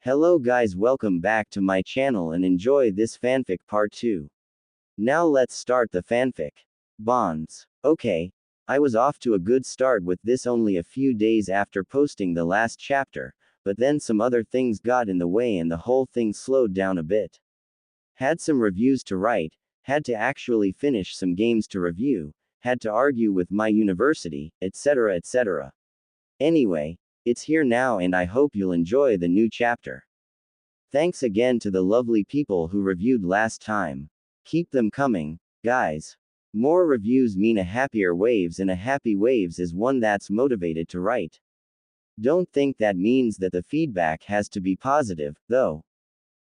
Hello guys, welcome back to my channel and enjoy this fanfic part 2. Now let's start the fanfic. Bonds. Okay, I was off to a good start with this only a few days after posting the last chapter, but then some other things got in the way and the whole thing slowed down a bit. Had some reviews to write, had to actually finish some games to review, had to argue with my university, etc. etc. Anyway, it's here now and I hope you'll enjoy the new chapter. Thanks again to the lovely people who reviewed last time. Keep them coming, guys. More reviews mean a happier Waves, and a happy Waves is one that's motivated to write. Don't think that means that the feedback has to be positive, though.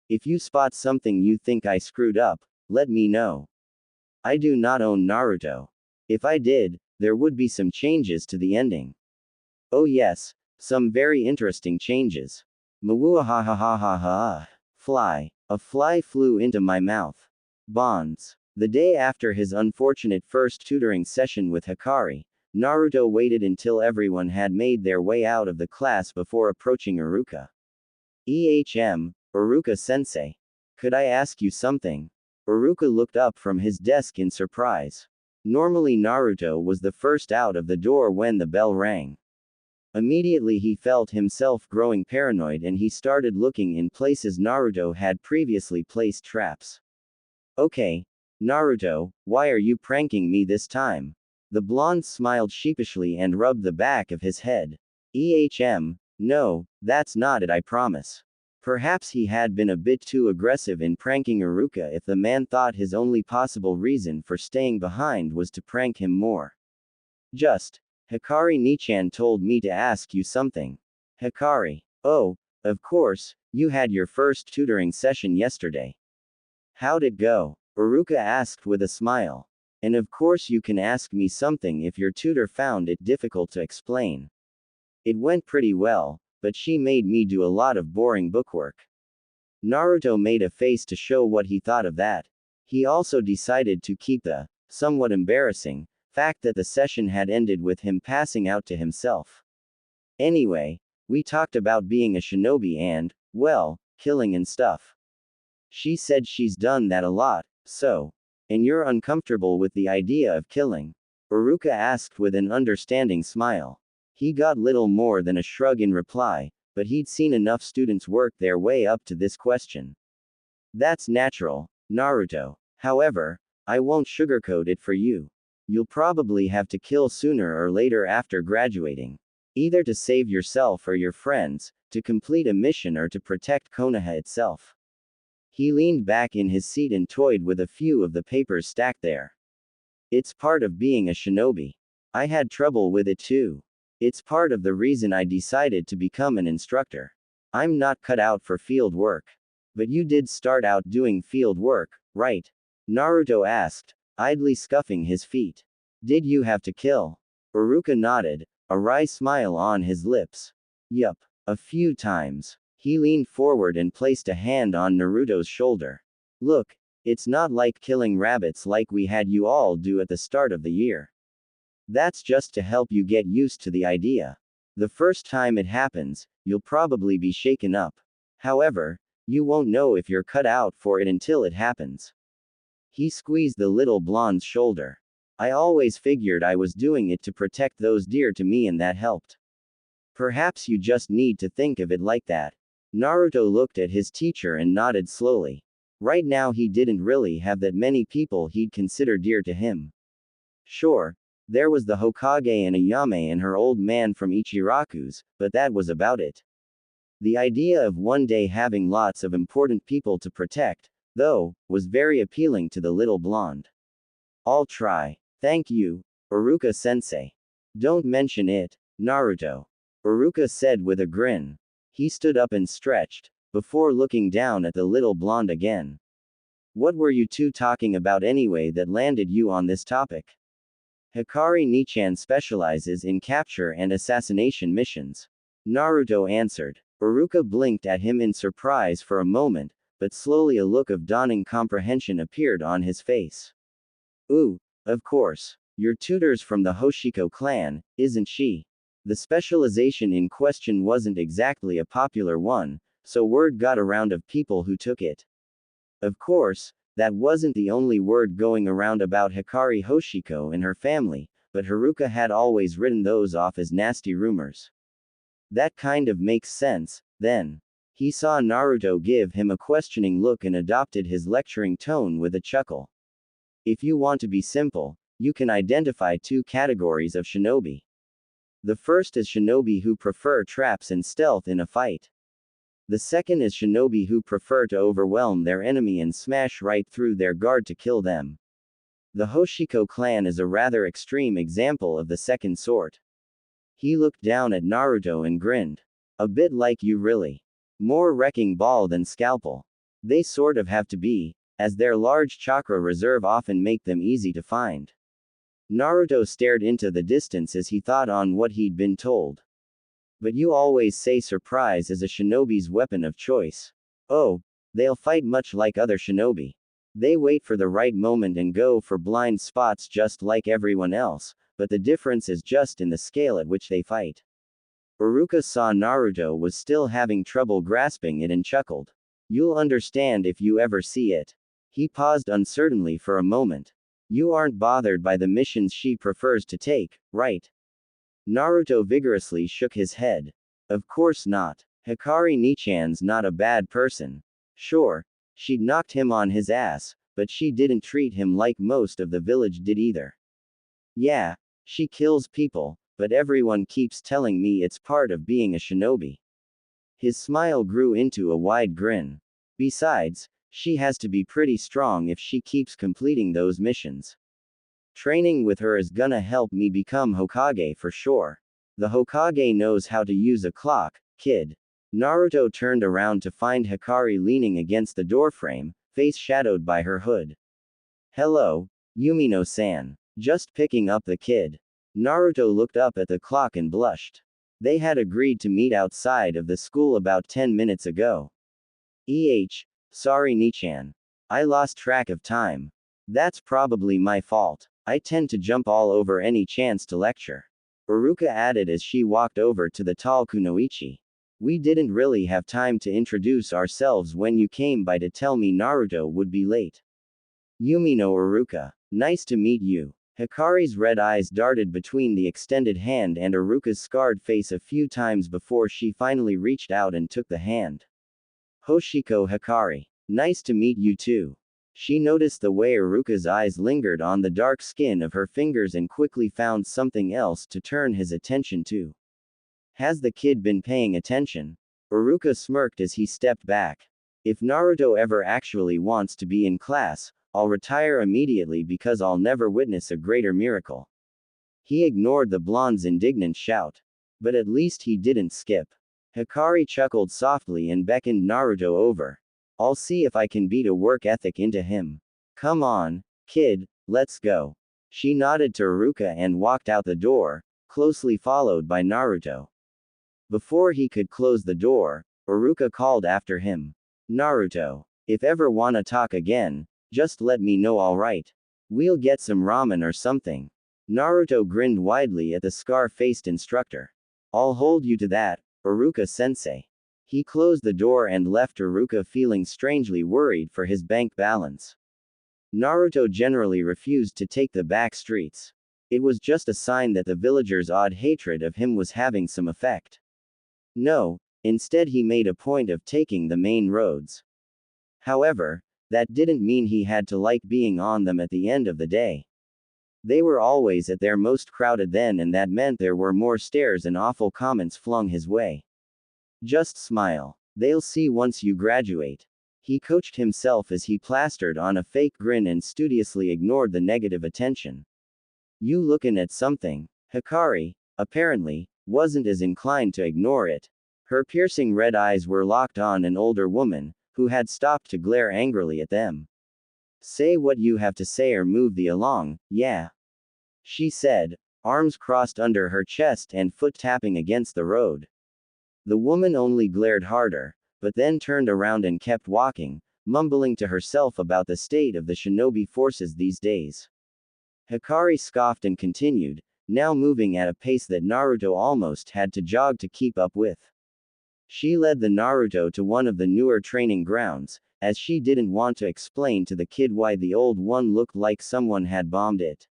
If you spot something you think I screwed up, let me know. I do not own Naruto. If I did, there would be some changes to the ending. Oh yes, some very interesting changes. Mwah. Fly. A fly flew into my mouth. Bonds. The day after his unfortunate first tutoring session with Hikari, Naruto waited until everyone had made their way out of the class before approaching Iruka. Iruka-sensei. Could I ask you something? Iruka looked up from his desk in surprise. Normally Naruto was the first out of the door when the bell rang. Immediately he felt himself growing paranoid and he started looking in places Naruto had previously placed traps. Okay, Naruto, why are you pranking me this time? The blonde smiled sheepishly and rubbed the back of his head. No, that's not it, I promise. Perhaps he had been a bit too aggressive in pranking Iruka if the man thought his only possible reason for staying behind was to prank him more. Hikari-ni-chan told me to ask you something. Hikari. Oh, of course, you had your first tutoring session yesterday. How'd it go? Iruka asked with a smile. And of course you can ask me something if your tutor found it difficult to explain. It went pretty well, but she made me do a lot of boring bookwork. Naruto made a face to show what he thought of that. He also decided to keep the, somewhat embarrassing, fact that the session had ended with him passing out to himself. Anyway, we talked about being a shinobi and, well, killing and stuff. She said she's done that a lot, so. And you're uncomfortable with the idea of killing? Iruka asked with an understanding smile. He got little more than a shrug in reply, but he'd seen enough students work their way up to this question. That's natural, Naruto. However, I won't sugarcoat it for you. You'll probably have to kill sooner or later after graduating. Either to save yourself or your friends, to complete a mission or to protect Konoha itself. He leaned back in his seat and toyed with a few of the papers stacked there. It's part of being a shinobi. I had trouble with it too. It's part of the reason I decided to become an instructor. I'm not cut out for field work. But you did start out doing field work, right? Naruto asked, idly scuffing his feet. Did you have to kill? Iruka nodded, a wry smile on his lips. Yup, a few times. He leaned forward and placed a hand on Naruto's shoulder. Look, it's not like killing rabbits like we had you all do at the start of the year. That's just to help you get used to the idea. The first time it happens, you'll probably be shaken up. However, you won't know if you're cut out for it until it happens. He squeezed the little blonde's shoulder. I always figured I was doing it to protect those dear to me and that helped. Perhaps you just need to think of it like that. Naruto looked at his teacher and nodded slowly. Right now he didn't really have that many people he'd consider dear to him. Sure, there was the Hokage and Ayame and her old man from Ichiraku's, but that was about it. The idea of one day having lots of important people to protect, though, was very appealing to the little blonde. I'll try. Thank you, Iruka-sensei. Don't mention it, Naruto. Iruka said with a grin. He stood up and stretched, before looking down at the little blonde again. What were you two talking about anyway that landed you on this topic? Hikari-ni-chan specializes in capture and assassination missions. Naruto answered. Iruka blinked at him in surprise for a moment, but slowly a look of dawning comprehension appeared on his face. Ooh, of course. Your tutor's from the Hoshiko clan, isn't she? The specialization in question wasn't exactly a popular one, so word got around of people who took it. Of course, that wasn't the only word going around about Hikari Hoshiko and her family, but Haruka had always written those off as nasty rumors. That kind of makes sense, then. He saw Naruto give him a questioning look and adopted his lecturing tone with a chuckle. If you want to be simple, you can identify two categories of shinobi. The first is shinobi who prefer traps and stealth in a fight. The second is shinobi who prefer to overwhelm their enemy and smash right through their guard to kill them. The Hoshiko clan is a rather extreme example of the second sort. He looked down at Naruto and grinned. A bit like you really. More wrecking ball than scalpel. They sort of have to be, as their large chakra reserve often make them easy to find. Naruto stared into the distance as he thought on what he'd been told. But you always say surprise is a shinobi's weapon of choice. Oh, they'll fight much like other shinobi. They wait for the right moment and go for blind spots just like everyone else, but the difference is just in the scale at which they fight. Haruka saw Naruto was still having trouble grasping it and chuckled. You'll understand if you ever see it. He paused uncertainly for a moment. You aren't bothered by the missions she prefers to take, right? Naruto vigorously shook his head. Of course not. Hikari Nichan's not a bad person. Sure, she'd knocked him on his ass, but she didn't treat him like most of the village did either. Yeah, she kills people, but everyone keeps telling me it's part of being a shinobi. His smile grew into a wide grin. Besides, she has to be pretty strong if she keeps completing those missions. Training with her is gonna help me become Hokage for sure. The Hokage knows how to use a clock, kid. Naruto turned around to find Hikari leaning against the doorframe, face shadowed by her hood. Hello, Yumino-san. Just picking up the kid. Naruto looked up at the clock and blushed. They had agreed to meet outside of the school about 10 minutes ago. Sorry Nichan. I lost track of time. That's probably my fault. I tend to jump all over any chance to lecture. Haruka added as she walked over to the tall kunoichi. We didn't really have time to introduce ourselves when you came by to tell me Naruto would be late. Yumino Haruka. Nice to meet you. Hikari's red eyes darted between the extended hand and Haruka's scarred face a few times before she finally reached out and took the hand. Hoshiko Hikari. Nice to meet you too. She noticed the way Haruka's eyes lingered on the dark skin of her fingers and quickly found something else to turn his attention to. Has the kid been paying attention? Haruka smirked as he stepped back. If Naruto ever actually wants to be in class, I'll retire immediately because I'll never witness a greater miracle. He ignored the blonde's indignant shout. But at least he didn't skip. Hikari chuckled softly and beckoned Naruto over. I'll see if I can beat a work ethic into him. Come on, kid, let's go. She nodded to Haruka and walked out the door, closely followed by Naruto. Before he could close the door, Haruka called after him. Naruto, if ever wanna talk again, just let me know alright. We'll get some ramen or something. Naruto grinned widely at the scar-faced instructor. I'll hold you to that, Haruka-sensei. He closed the door and left Haruka feeling strangely worried for his bank balance. Naruto generally refused to take the back streets. It was just a sign that the villagers' odd hatred of him was having some effect. No, instead he made a point of taking the main roads. However, that didn't mean he had to like being on them at the end of the day. They were always at their most crowded then, and that meant there were more stares and awful comments flung his way. Just smile. They'll see once you graduate. He coached himself as he plastered on a fake grin and studiously ignored the negative attention. You lookin' at something? Hikari, apparently, wasn't as inclined to ignore it. Her piercing red eyes were locked on an older woman, who had stopped to glare angrily at them. Say what you have to say or move thee along, yeah. She said, arms crossed under her chest and foot tapping against the road. The woman only glared harder, but then turned around and kept walking, mumbling to herself about the state of the shinobi forces these days. Hikari scoffed and continued, now moving at a pace that Naruto almost had to jog to keep up with. She led the Naruto to one of the newer training grounds, as she didn't want to explain to the kid why the old one looked like someone had bombed it.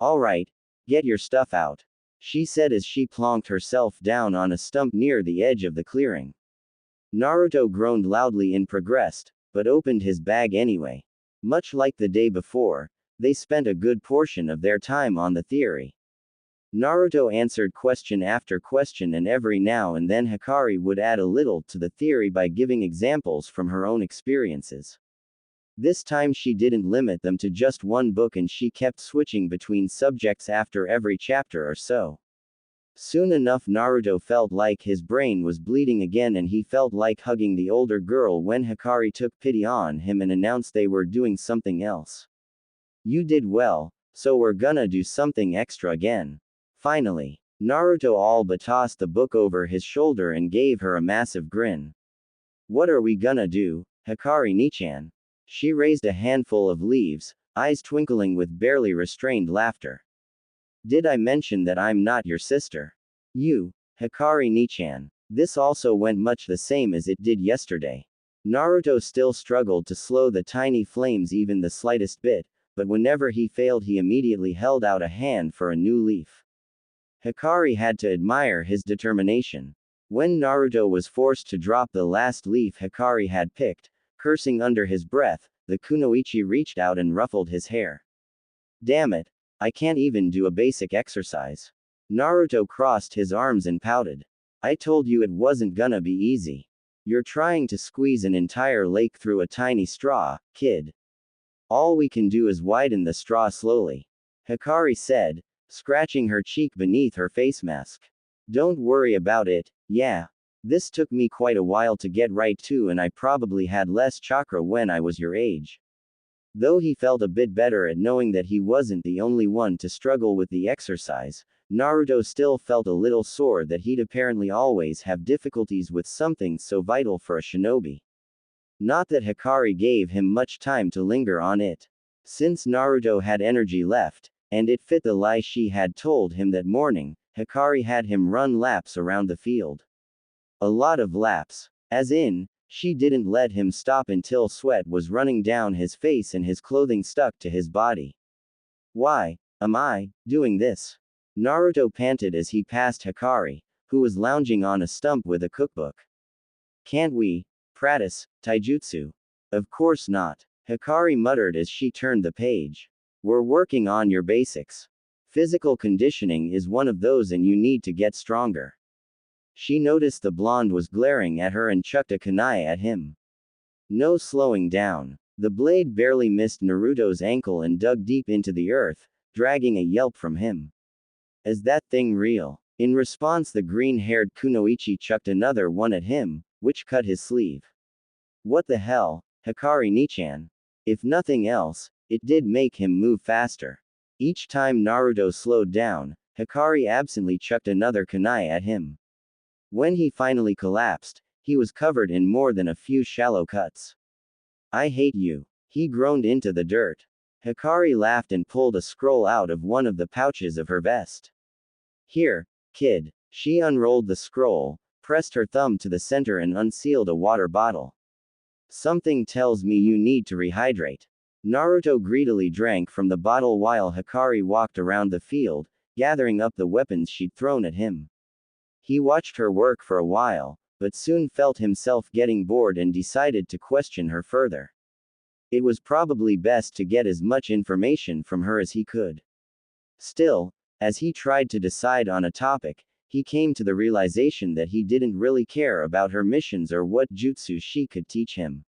Alright, get your stuff out, she said as she plonked herself down on a stump near the edge of the clearing. Naruto groaned loudly and progressed, but opened his bag anyway. Much like the day before, they spent a good portion of their time on the theory. Naruto answered question after question, and every now and then Hikari would add a little to the theory by giving examples from her own experiences. This time she didn't limit them to just one book, and she kept switching between subjects after every chapter or so. Soon enough Naruto felt like his brain was bleeding again, and he felt like hugging the older girl when Hikari took pity on him and announced they were doing something else. You did well, so we're gonna do something extra again. Finally, Naruto all but tossed the book over his shoulder and gave her a massive grin. What are we gonna do, Hikari-ni-chan? She raised a handful of leaves, eyes twinkling with barely restrained laughter. Did I mention that I'm not your sister? You, Hikari-ni-chan. This also went much the same as it did yesterday. Naruto still struggled to slow the tiny flames even the slightest bit, but whenever he failed he immediately held out a hand for a new leaf. Hikari had to admire his determination. When Naruto was forced to drop the last leaf Hikari had picked, cursing under his breath, the kunoichi reached out and ruffled his hair. Damn it. I can't even do a basic exercise. Naruto crossed his arms and pouted. I told you it wasn't gonna be easy. You're trying to squeeze an entire lake through a tiny straw, kid. All we can do is widen the straw slowly, Hikari said, scratching her cheek beneath her face mask. Don't worry about it, yeah. This took me quite a while to get right too, and I probably had less chakra when I was your age. Though he felt a bit better at knowing that he wasn't the only one to struggle with the exercise, Naruto still felt a little sore that he'd apparently always have difficulties with something so vital for a shinobi. Not that Hikari gave him much time to linger on it. Since Naruto had energy left, and it fit the lie she had told him that morning, Hikari had him run laps around the field. A lot of laps. As in, she didn't let him stop until sweat was running down his face and his clothing stuck to his body. Why am I doing this? Naruto panted as he passed Hikari, who was lounging on a stump with a cookbook. Can't we practice taijutsu? Of course not, Hikari muttered as she turned the page. We're working on your basics. Physical conditioning is one of those, and you need to get stronger. She noticed the blonde was glaring at her and chucked a kunai at him. No slowing down. The blade barely missed Naruto's ankle and dug deep into the earth, dragging a yelp from him. Is that thing real? In response, the green-haired kunoichi chucked another one at him, which cut his sleeve. What the hell, Hikari-ni-chan? If nothing else, it did make him move faster. Each time Naruto slowed down, Hikari absently chucked another kunai at him. When he finally collapsed, he was covered in more than a few shallow cuts. I hate you. He groaned into the dirt. Hikari laughed and pulled a scroll out of one of the pouches of her vest. Here, kid. She unrolled the scroll, pressed her thumb to the center and unsealed a water bottle. Something tells me you need to rehydrate. Naruto greedily drank from the bottle while Hikari walked around the field, gathering up the weapons she'd thrown at him. He watched her work for a while, but soon felt himself getting bored and decided to question her further. It was probably best to get as much information from her as he could. Still, as he tried to decide on a topic, he came to the realization that he didn't really care about her missions or what jutsu she could teach him.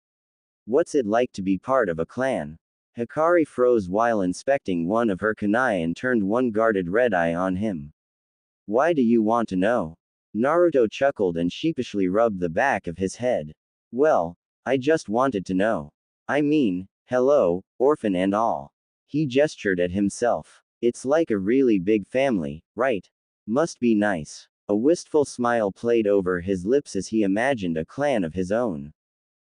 What's it like to be part of a clan? Hikari froze while inspecting one of her kunai and turned one guarded red eye on him. Why do you want to know? Naruto chuckled and sheepishly rubbed the back of his head. Well, I just wanted to know. I mean, hello, orphan and all. He gestured at himself. It's like a really big family, right? Must be nice. A wistful smile played over his lips as he imagined a clan of his own.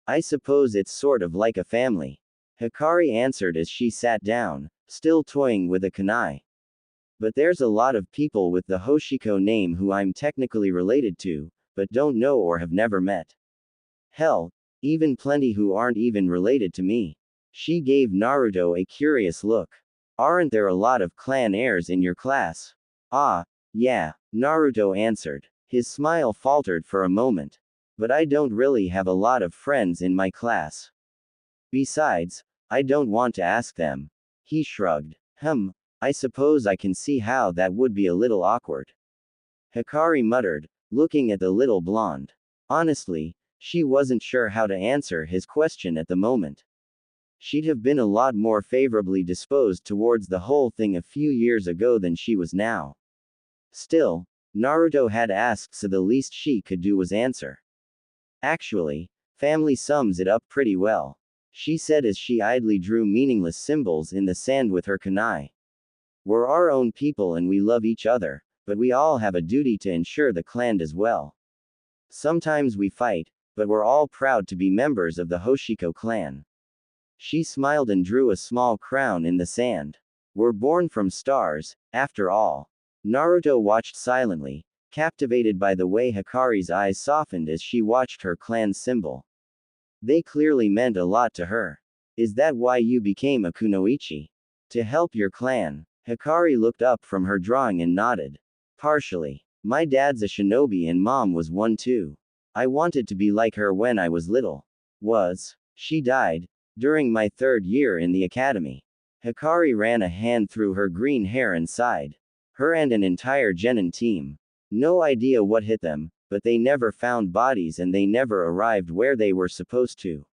I suppose it's sort of like a family. Hikari answered as she sat down, still toying with a kunai. But there's a lot of people with the Hoshiko name who I'm technically related to, but don't know or have never met. Hell, even plenty who aren't even related to me. She gave Naruto a curious look. Aren't there a lot of clan heirs in your class? Ah, yeah, Naruto answered. His smile faltered for a moment. But I don't really have a lot of friends in my class. Besides, I don't want to ask them. He shrugged. I suppose I can see how that would be a little awkward. Hikari muttered, looking at the little blonde. Honestly, she wasn't sure how to answer his question at the moment. She'd have been a lot more favorably disposed towards the whole thing a few years ago than she was now. Still, Naruto had asked, so the least she could do was answer. Actually, family sums it up pretty well, she said as she idly drew meaningless symbols in the sand with her kunai. We're our own people and we love each other, but we all have a duty to ensure the clan does well. Sometimes we fight, but we're all proud to be members of the Hoshiko clan. She smiled and drew a small crown in the sand. We're born from stars, after all. Naruto watched silently, captivated by the way Hikari's eyes softened as she watched her clan's symbol. They clearly meant a lot to her. Is that why you became a kunoichi? To help your clan? Hikari looked up from her drawing and nodded. Partially. My dad's a shinobi and mom was one too. I wanted to be like her when I was little. She died during my 3rd year in the academy. Hikari ran a hand through her green hair and sighed. Her and an entire genin team. No idea what hit them, but they never found bodies and they never arrived where they were supposed to.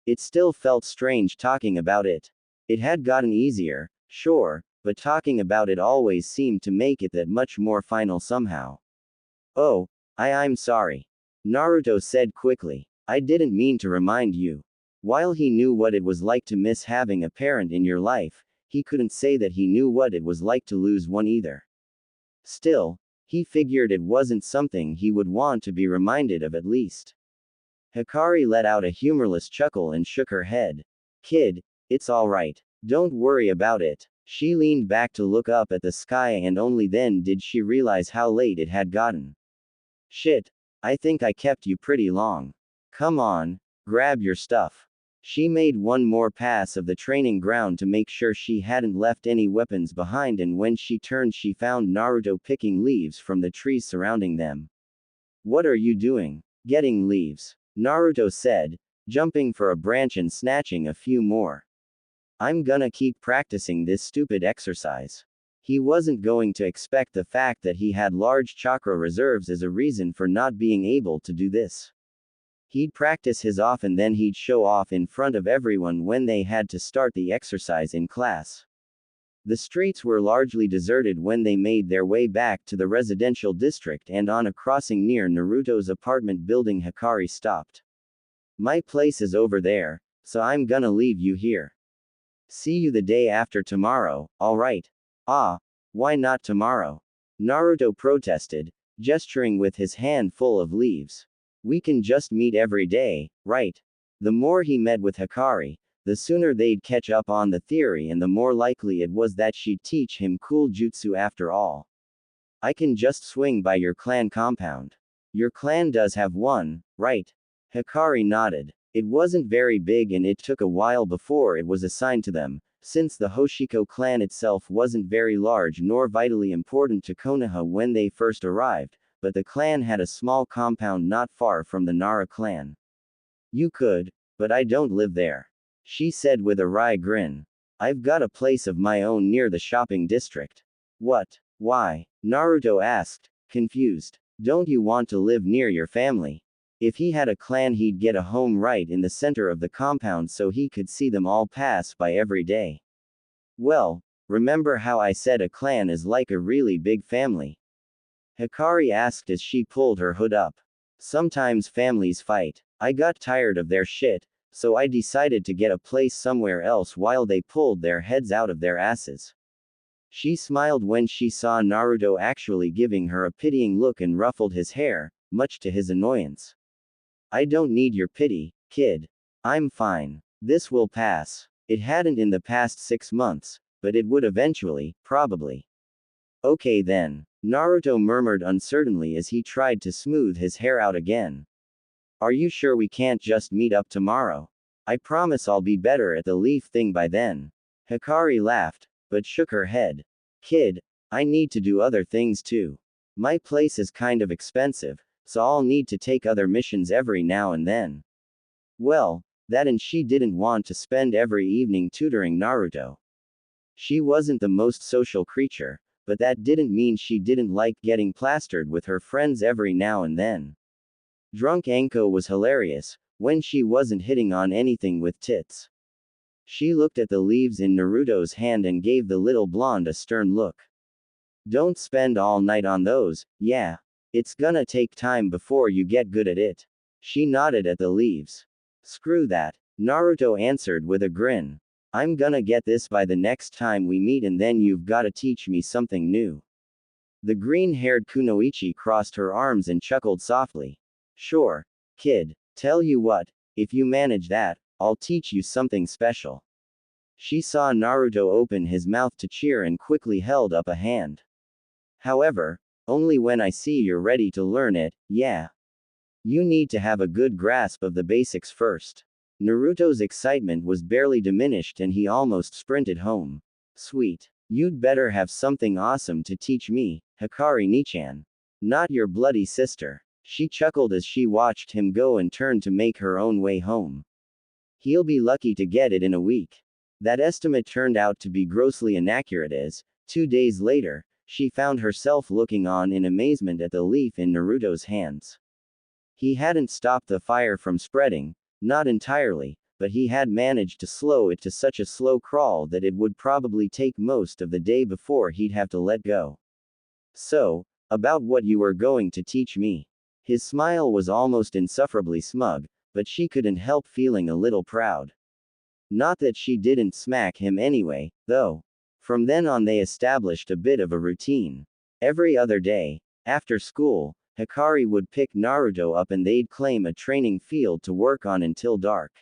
It still felt strange talking about it. It had gotten easier, sure, but talking about it always seemed to make it that much more final somehow. Oh, I'm sorry. Naruto said quickly. I didn't mean to remind you. While he knew what it was like to miss having a parent in your life, he couldn't say that he knew what it was like to lose one either. Still, he figured it wasn't something he would want to be reminded of at least. Hikari let out a humorless chuckle and shook her head. Kid, it's alright. Don't worry about it. She leaned back to look up at the sky and only then did she realize how late it had gotten. Shit. I think I kept you pretty long. Come on, grab your stuff. She made one more pass of the training ground to make sure she hadn't left any weapons behind, and when she turned she found Naruto picking leaves from the trees surrounding them. What are you doing? Getting leaves, Naruto said, jumping for a branch and snatching a few more. I'm gonna keep practicing this stupid exercise. He wasn't going to expect the fact that he had large chakra reserves as a reason for not being able to do this. He'd practice his off and then he'd show off in front of everyone when they had to start the exercise in class. The streets were largely deserted when they made their way back to the residential district, and on a crossing near Naruto's apartment building Hikari stopped. My place is over there, so I'm gonna leave you here. See you the day after tomorrow, alright? Ah, why not tomorrow? Naruto protested, gesturing with his hand full of leaves. We can just meet every day, right? The more he met with Hikari, the sooner they'd catch up on the theory and the more likely it was that she'd teach him cool jutsu after all. I can just swing by your clan compound. Your clan does have one, right? Hikari nodded. It wasn't very big and it took a while before it was assigned to them, since the Hoshiko clan itself wasn't very large nor vitally important to Konoha when they first arrived, but the clan had a small compound not far from the Nara clan. You could, but I don't live there, she said with a wry grin. I've got a place of my own near the shopping district. What? Why? Naruto asked, confused. Don't you want to live near your family? If he had a clan he'd get a home right in the center of the compound so he could see them all pass by every day. Well, remember how I said a clan is like a really big family? Hikari asked as she pulled her hood up. Sometimes families fight. I got tired of their shit, so I decided to get a place somewhere else while they pulled their heads out of their asses. She smiled when she saw Naruto actually giving her a pitying look and ruffled his hair, much to his annoyance. I don't need your pity, kid. I'm fine. This will pass. It hadn't in the past 6 months, but it would eventually, probably. Okay then, Naruto murmured uncertainly as he tried to smooth his hair out again. Are you sure we can't just meet up tomorrow? I promise I'll be better at the leaf thing by then. Hikari laughed, but shook her head. Kid, I need to do other things too. My place is kind of expensive, so I'll need to take other missions every now and then. Well, that and she didn't want to spend every evening tutoring Naruto. She wasn't the most social creature, but that didn't mean she didn't like getting plastered with her friends every now and then. Drunk Anko was hilarious, when she wasn't hitting on anything with tits. She looked at the leaves in Naruto's hand and gave the little blonde a stern look. Don't spend all night on those, yeah. It's gonna take time before you get good at it. She nodded at the leaves. Screw that, Naruto answered with a grin. I'm gonna get this by the next time we meet and then you've gotta teach me something new. The green-haired Kunoichi crossed her arms and chuckled softly. Sure, kid, tell you what, if you manage that, I'll teach you something special. She saw Naruto open his mouth to cheer and quickly held up a hand. However, only when I see you're ready to learn it, yeah. You need to have a good grasp of the basics first. Naruto's excitement was barely diminished and he almost sprinted home. Sweet. You'd better have something awesome to teach me, Hikari Nichan. Not your bloody sister. She chuckled as she watched him go and turned to make her own way home. He'll be lucky to get it in a week. That estimate turned out to be grossly inaccurate as, 2 days later, she found herself looking on in amazement at the leaf in Naruto's hands. He hadn't stopped the fire from spreading, not entirely, but he had managed to slow it to such a slow crawl that it would probably take most of the day before he'd have to let go. So, about what you were going to teach me. His smile was almost insufferably smug, but she couldn't help feeling a little proud. Not that she didn't smack him anyway, though. From then on they established a bit of a routine. Every other day, after school, Hikari would pick Naruto up and they'd claim a training field to work on until dark.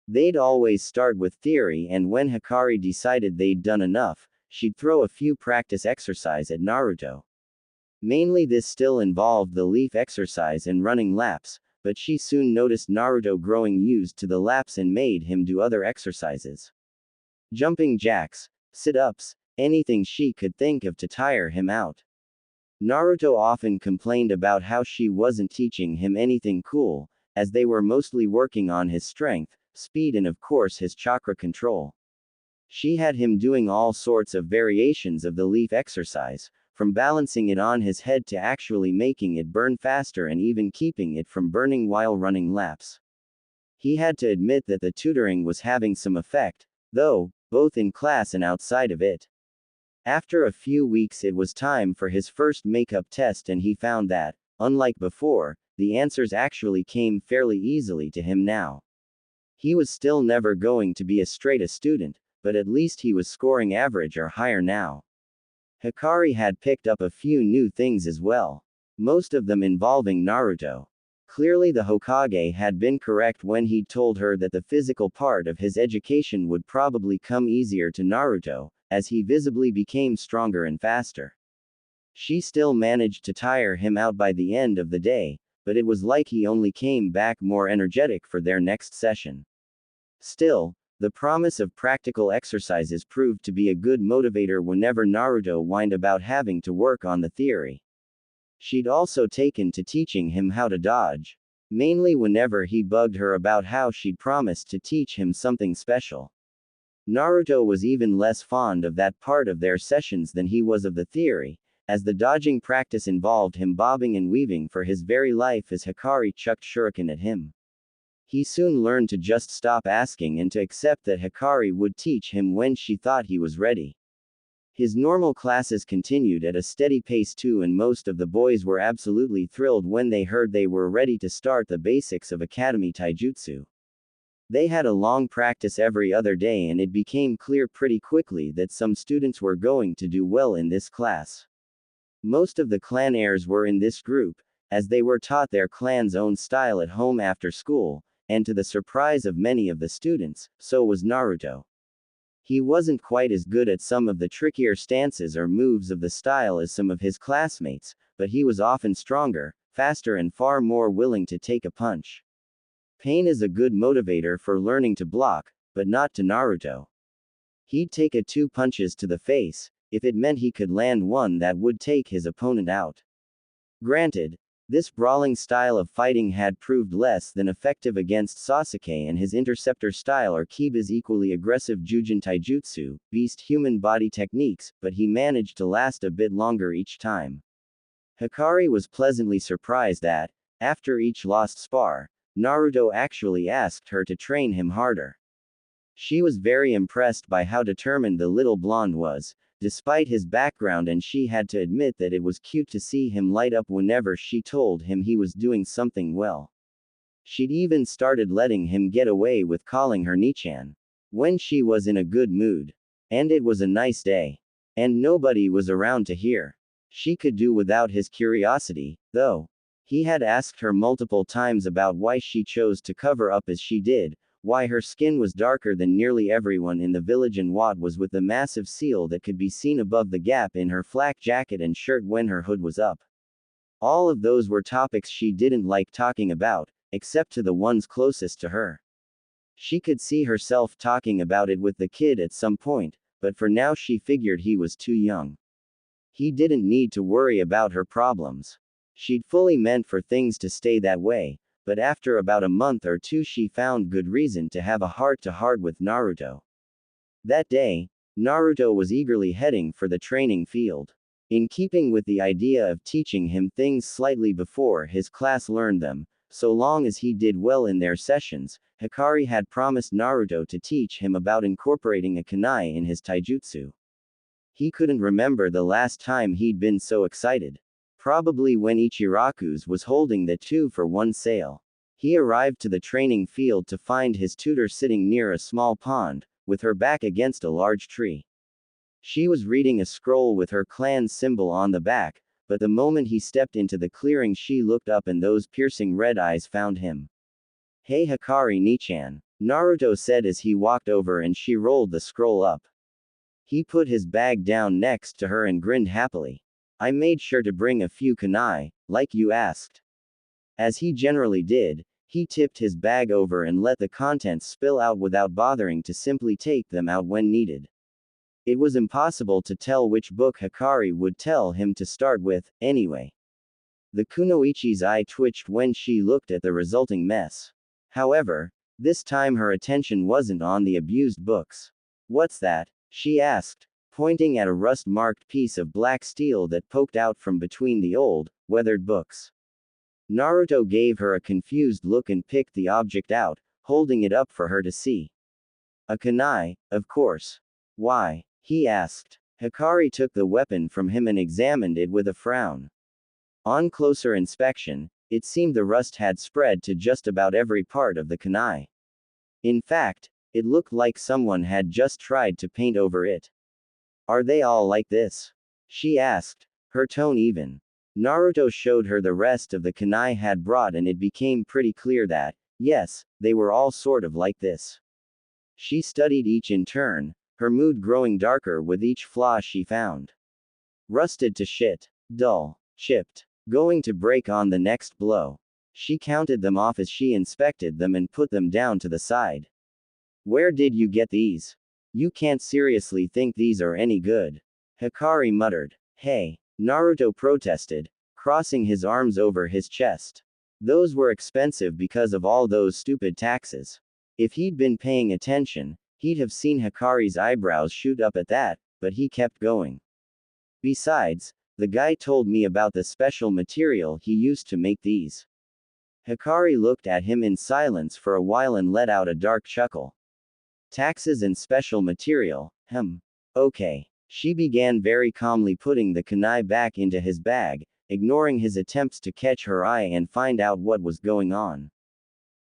They'd always start with theory and when Hikari decided they'd done enough, she'd throw a few practice exercise at Naruto. Mainly this still involved the leaf exercise and running laps, but she soon noticed Naruto growing used to the laps and made him do other exercises. Jumping jacks, sit-ups, anything she could think of to tire him out. Naruto often complained about how she wasn't teaching him anything cool, as they were mostly working on his strength, speed and of course his chakra control. She had him doing all sorts of variations of the leaf exercise, from balancing it on his head to actually making it burn faster and even keeping it from burning while running laps. He had to admit that the tutoring was having some effect, though, both in class and outside of it. After a few weeks it was time for his first makeup test and he found that, unlike before, the answers actually came fairly easily to him now. He was still never going to be as straight a student, but at least he was scoring average or higher now. Hikari had picked up a few new things as well. Most of them involving Naruto. Clearly the Hokage had been correct when he'd told her that the physical part of his education would probably come easier to Naruto, as he visibly became stronger and faster. She still managed to tire him out by the end of the day, but it was like he only came back more energetic for their next session. Still, the promise of practical exercises proved to be a good motivator whenever Naruto whined about having to work on the theory. She'd also taken to teaching him how to dodge. Mainly whenever he bugged her about how she'd promised to teach him something special. Naruto was even less fond of that part of their sessions than he was of the theory, as the dodging practice involved him bobbing and weaving for his very life as Hikari chucked shuriken at him. He soon learned to just stop asking and to accept that Hikari would teach him when she thought he was ready. His normal classes continued at a steady pace too, and most of the boys were absolutely thrilled when they heard they were ready to start the basics of Academy Taijutsu. They had a long practice every other day and it became clear pretty quickly that some students were going to do well in this class. Most of the clan heirs were in this group, as they were taught their clan's own style at home after school, and to the surprise of many of the students, so was Naruto. He wasn't quite as good at some of the trickier stances or moves of the style as some of his classmates, but he was often stronger, faster, and far more willing to take a punch. Pain is a good motivator for learning to block, but not to Naruto. He'd take a 2 punches to the face, if it meant he could land one that would take his opponent out. Granted, this brawling style of fighting had proved less than effective against Sasuke and his interceptor style or Kiba's equally aggressive Jujin Taijutsu, beast human body techniques, but he managed to last a bit longer each time. Hikari was pleasantly surprised that, after each lost spar, Naruto actually asked her to train him harder. She was very impressed by how determined the little blonde was, despite his background, and she had to admit that it was cute to see him light up whenever she told him he was doing something well. She'd even started letting him get away with calling her Nichan when she was in a good mood. And it was a nice day. And nobody was around to hear. She could do without his curiosity, though. He had asked her multiple times about why she chose to cover up as she did, why her skin was darker than nearly everyone in the village, and what was with the massive seal that could be seen above the gap in her flak jacket and shirt when her hood was up. All of those were topics she didn't like talking about, except to the ones closest to her. She could see herself talking about it with the kid at some point, but for now she figured he was too young. He didn't need to worry about her problems. She'd fully meant for things to stay that way, but after about a month or two she found good reason to have a heart-to-heart with Naruto. That day, Naruto was eagerly heading for the training field. In keeping with the idea of teaching him things slightly before his class learned them, so long as he did well in their sessions, Hikari had promised Naruto to teach him about incorporating a kunai in his taijutsu. He couldn't remember the last time he'd been so excited. Probably when Ichiraku's was holding the 2-for-1 sale. He arrived to the training field to find his tutor sitting near a small pond, with her back against a large tree. She was reading a scroll with her clan's symbol on the back, but the moment he stepped into the clearing she looked up and those piercing red eyes found him. "Hey Hikari Nichan," Naruto said as he walked over and she rolled the scroll up. He put his bag down next to her and grinned happily. "I made sure to bring a few kunai, like you asked." As he generally did, he tipped his bag over and let the contents spill out without bothering to simply take them out when needed. It was impossible to tell which book Hikari would tell him to start with, anyway. The kunoichi's eye twitched when she looked at the resulting mess. However, this time her attention wasn't on the abused books. "What's that?" she asked, pointing at a rust-marked piece of black steel that poked out from between the old, weathered books. Naruto gave her a confused look and picked the object out, holding it up for her to see. "A kunai, of course." "Why?" he asked. Hikari took the weapon from him and examined it with a frown. On closer inspection, it seemed the rust had spread to just about every part of the kunai. In fact, it looked like someone had just tried to paint over it. "Are they all like this?" she asked, her tone even. Naruto showed her the rest of the kunai had brought and it became pretty clear that, yes, they were all sort of like this. She studied each in turn, her mood growing darker with each flaw she found. Rusted to shit. Dull. Chipped. Going to break on the next blow. She counted them off as she inspected them and put them down to the side. "Where did you get these? You can't seriously think these are any good." Hikari muttered. "Hey," Naruto protested, crossing his arms over his chest. "Those were expensive because of all those stupid taxes." If he'd been paying attention, he'd have seen Hikari's eyebrows shoot up at that, but he kept going. "Besides, the guy told me about the special material he used to make these." Hikari looked at him in silence for a while and let out a dark chuckle. "Taxes and special material, okay." She began very calmly putting the kunai back into his bag, ignoring his attempts to catch her eye and find out what was going on.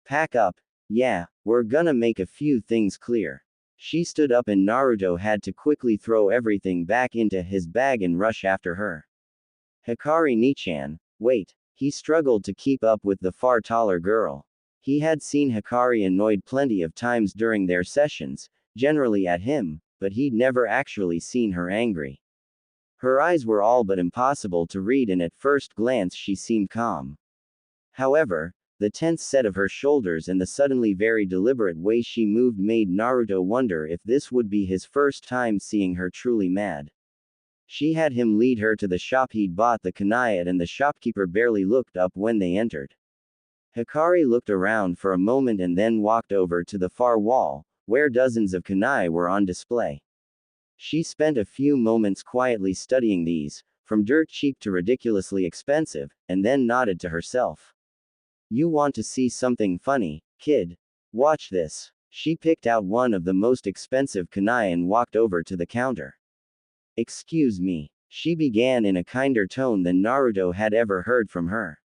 "Pack up. Yeah, we're gonna make a few things clear." She stood up and Naruto had to quickly throw everything back into his bag and rush after her. "Hikari Nichan, wait." He struggled to keep up with the far taller girl. He had seen Hikari annoyed plenty of times during their sessions, generally at him, but he'd never actually seen her angry. Her eyes were all but impossible to read, and at first glance she seemed calm. However, the tense set of her shoulders and the suddenly very deliberate way she moved made Naruto wonder if this would be his first time seeing her truly mad. She had him lead her to the shop he'd bought the kunai at, and the shopkeeper barely looked up when they entered. Hikari looked around for a moment and then walked over to the far wall, where dozens of kunai were on display. She spent a few moments quietly studying these, from dirt cheap to ridiculously expensive, and then nodded to herself. You want to see something funny, kid? Watch this. She picked out one of the most expensive kunai and walked over to the counter. Excuse me, she began in a kinder tone than Naruto had ever heard from her.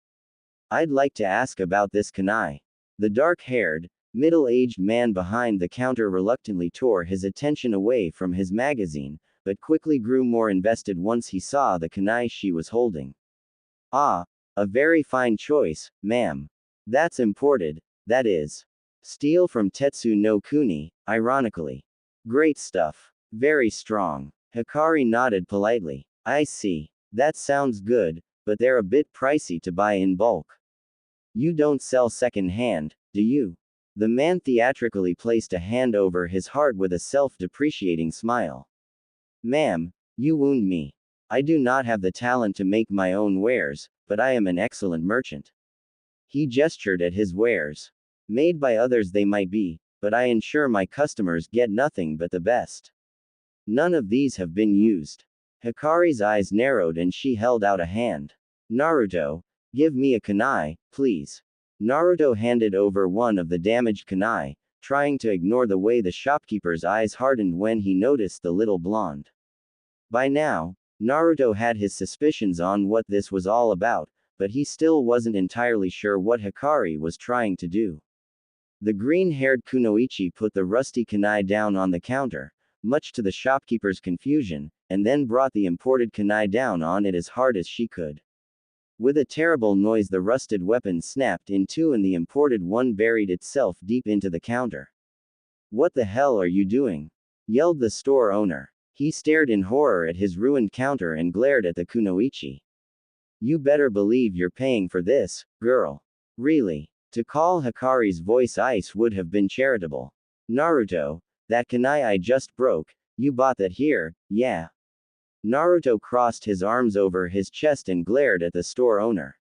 I'd like to ask about this kunai. The dark-haired, middle-aged man behind the counter reluctantly tore his attention away from his magazine, but quickly grew more invested once he saw the kunai she was holding. Ah, a very fine choice, ma'am. That's imported, that is. Steel from Tetsu no Kuni, ironically. Great stuff. Very strong. Hikari nodded politely. I see. That sounds good, but they're a bit pricey to buy in bulk. You don't sell second-hand, do you? The man theatrically placed a hand over his heart with a self-depreciating smile. Ma'am, you wound me. I do not have the talent to make my own wares, but I am an excellent merchant. He gestured at his wares. Made by others they might be, but I ensure my customers get nothing but the best. None of these have been used. Hikari's eyes narrowed and she held out a hand. Naruto, give me a kunai, please. Naruto handed over one of the damaged kunai, trying to ignore the way the shopkeeper's eyes hardened when he noticed the little blonde. By now, Naruto had his suspicions on what this was all about, but he still wasn't entirely sure what Hikari was trying to do. The green-haired kunoichi put the rusty kunai down on the counter, much to the shopkeeper's confusion, and then brought the imported kunai down on it as hard as she could. With a terrible noise the rusted weapon snapped in two and the imported one buried itself deep into the counter. What the hell are you doing? Yelled the store owner. He stared in horror at his ruined counter and glared at the kunoichi. You better believe you're paying for this, girl. Really. To call Hikari's voice ice would have been charitable. Naruto, that kunai I just broke, you bought that here, yeah? Naruto crossed his arms over his chest and glared at the store owner.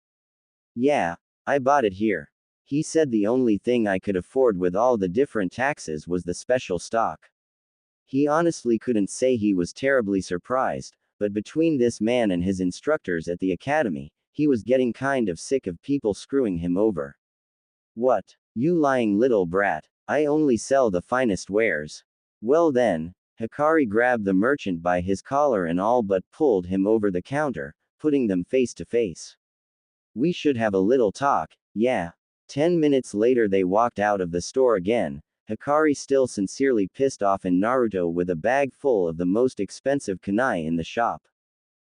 Yeah, I bought it here. He said the only thing I could afford with all the different taxes was the special stock. He honestly couldn't say he was terribly surprised, but between this man and his instructors at the academy, he was getting kind of sick of people screwing him over. What? You lying little brat, I only sell the finest wares. Well then, Hikari grabbed the merchant by his collar and all but pulled him over the counter, putting them face to face. We should have a little talk, yeah. 10 minutes later they walked out of the store again, Hikari still sincerely pissed off and Naruto with a bag full of the most expensive kunai in the shop.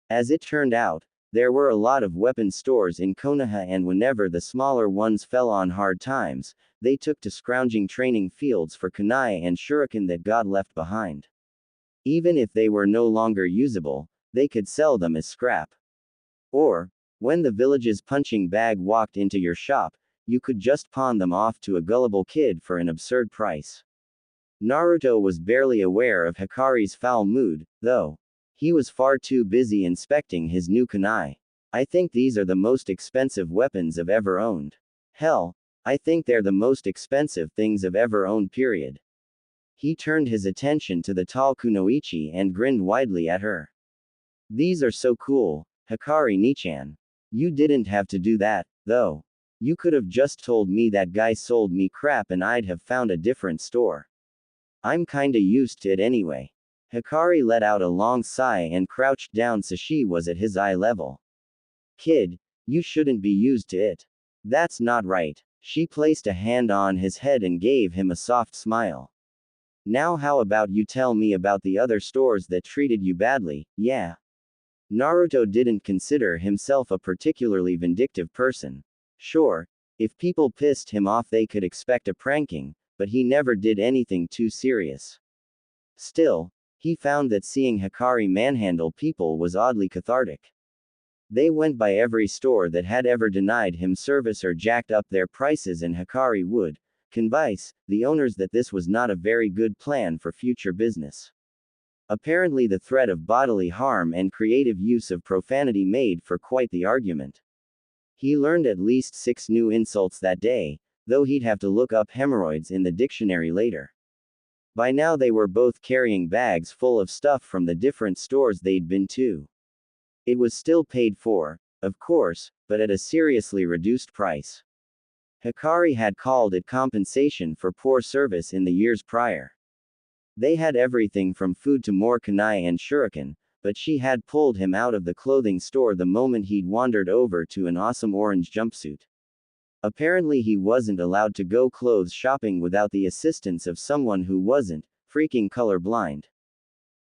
As it turned out, there were a lot of weapon stores in Konoha, and whenever the smaller ones fell on hard times, they took to scrounging training fields for kunai and shuriken that got left behind. Even if they were no longer usable, they could sell them as scrap. Or, when the village's punching bag walked into your shop, you could just pawn them off to a gullible kid for an absurd price. Naruto was barely aware of Hikari's foul mood, though. He was far too busy inspecting his new kunai. I think these are the most expensive weapons I've ever owned. Hell, I think they're the most expensive things I've ever owned, period. He turned his attention to the tall kunoichi and grinned widely at her. These are so cool, Hikari Nichan. You didn't have to do that, though. You could have just told me that guy sold me crap and I'd have found a different store. I'm kinda used to it anyway. Hikari let out a long sigh and crouched down so she was at his eye level. Kid, you shouldn't be used to it. That's not right. She placed a hand on his head and gave him a soft smile. Now how about you tell me about the other stores that treated you badly, yeah? Naruto didn't consider himself a particularly vindictive person. Sure, if people pissed him off they could expect a pranking, but he never did anything too serious. Still, He found that seeing Hikari manhandle people was oddly cathartic. They went by every store that had ever denied him service or jacked up their prices, and Hikari would convince the owners that this was not a very good plan for future business. Apparently, the threat of bodily harm and creative use of profanity made for quite the argument. He learned at least 6 new insults that day, though he'd have to look up hemorrhoids in the dictionary later. By now they were both carrying bags full of stuff from the different stores they'd been to. It was still paid for, of course, but at a seriously reduced price. Hikari had called it compensation for poor service in the years prior. They had everything from food to more kunai and shuriken, but she had pulled him out of the clothing store the moment he'd wandered over to an awesome orange jumpsuit. Apparently he wasn't allowed to go clothes shopping without the assistance of someone who wasn't freaking colorblind.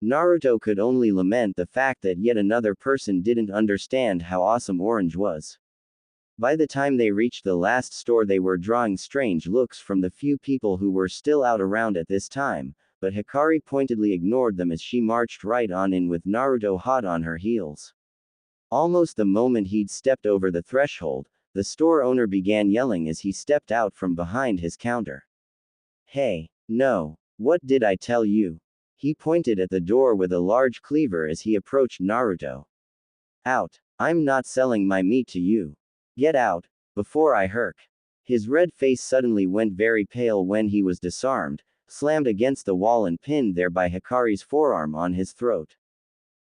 Naruto could only lament the fact that yet another person didn't understand how awesome orange was. By the time they reached the last store, they were drawing strange looks from the few people who were still out around at this time, but Hikari pointedly ignored them as she marched right on in with Naruto hot on her heels. Almost the moment he'd stepped over the threshold, the store owner began yelling as he stepped out from behind his counter. "Hey, no, what did I tell you?" He pointed at the door with a large cleaver as he approached Naruto. "Out, I'm not selling my meat to you. Get out, before I hurt." His red face suddenly went very pale when he was disarmed, slammed against the wall and pinned there by Hikari's forearm on his throat.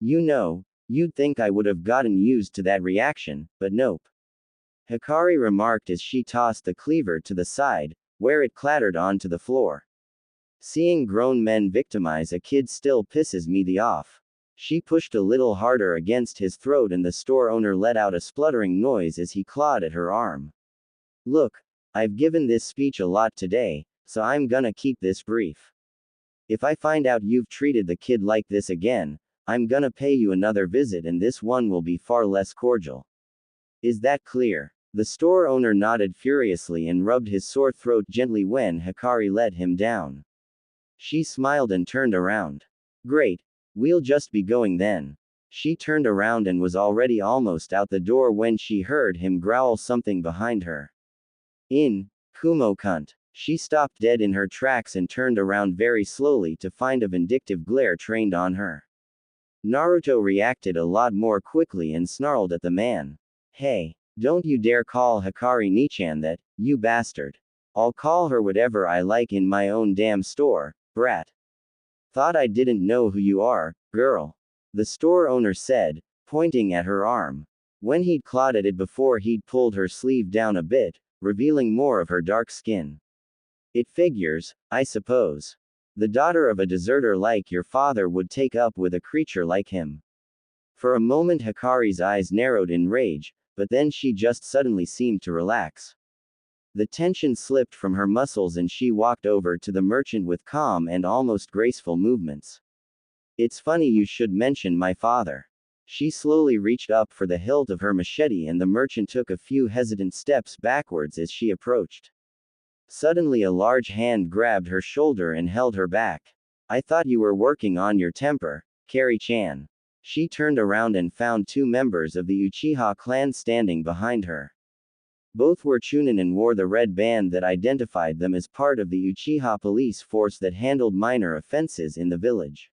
"You know, you'd think I would have gotten used to that reaction, but nope," Hikari remarked as she tossed the cleaver to the side, where it clattered onto the floor. "Seeing grown men victimize a kid still pisses me off." She pushed a little harder against his throat and the store owner let out a spluttering noise as he clawed at her arm. "Look, I've given this speech a lot today, so I'm gonna keep this brief. If I find out you've treated the kid like this again, I'm gonna pay you another visit, and this one will be far less cordial. Is that clear?" The store owner nodded furiously and rubbed his sore throat gently when Hikari let him down. She smiled and turned around. "Great. We'll just be going then." She turned around and was already almost out the door when she heard him growl something behind her. "In, Kumo cunt." She stopped dead in her tracks and turned around very slowly to find a vindictive glare trained on her. Naruto reacted a lot more quickly and snarled at the man. "Hey, don't you dare call Hikari Nichan that, you bastard. I'll call her whatever I like in my own damn store, brat. Thought I didn't know who you are, girl," the store owner said, pointing at her arm. When he'd clawed at it before, he'd pulled her sleeve down a bit, revealing more of her dark skin. "It figures, I suppose. The daughter of a deserter like your father would take up with a creature like him." For a moment Hikari's eyes narrowed in rage, but then she just suddenly seemed to relax. The tension slipped from her muscles and she walked over to the merchant with calm and almost graceful movements. "It's funny you should mention my father." She slowly reached up for the hilt of her machete and the merchant took a few hesitant steps backwards as she approached. Suddenly a large hand grabbed her shoulder and held her back. "I thought you were working on your temper, Carrie-chan." She turned around and found 2 members of the Uchiha clan standing behind her. Both were Chunin and wore the red band that identified them as part of the Uchiha police force that handled minor offenses in the village.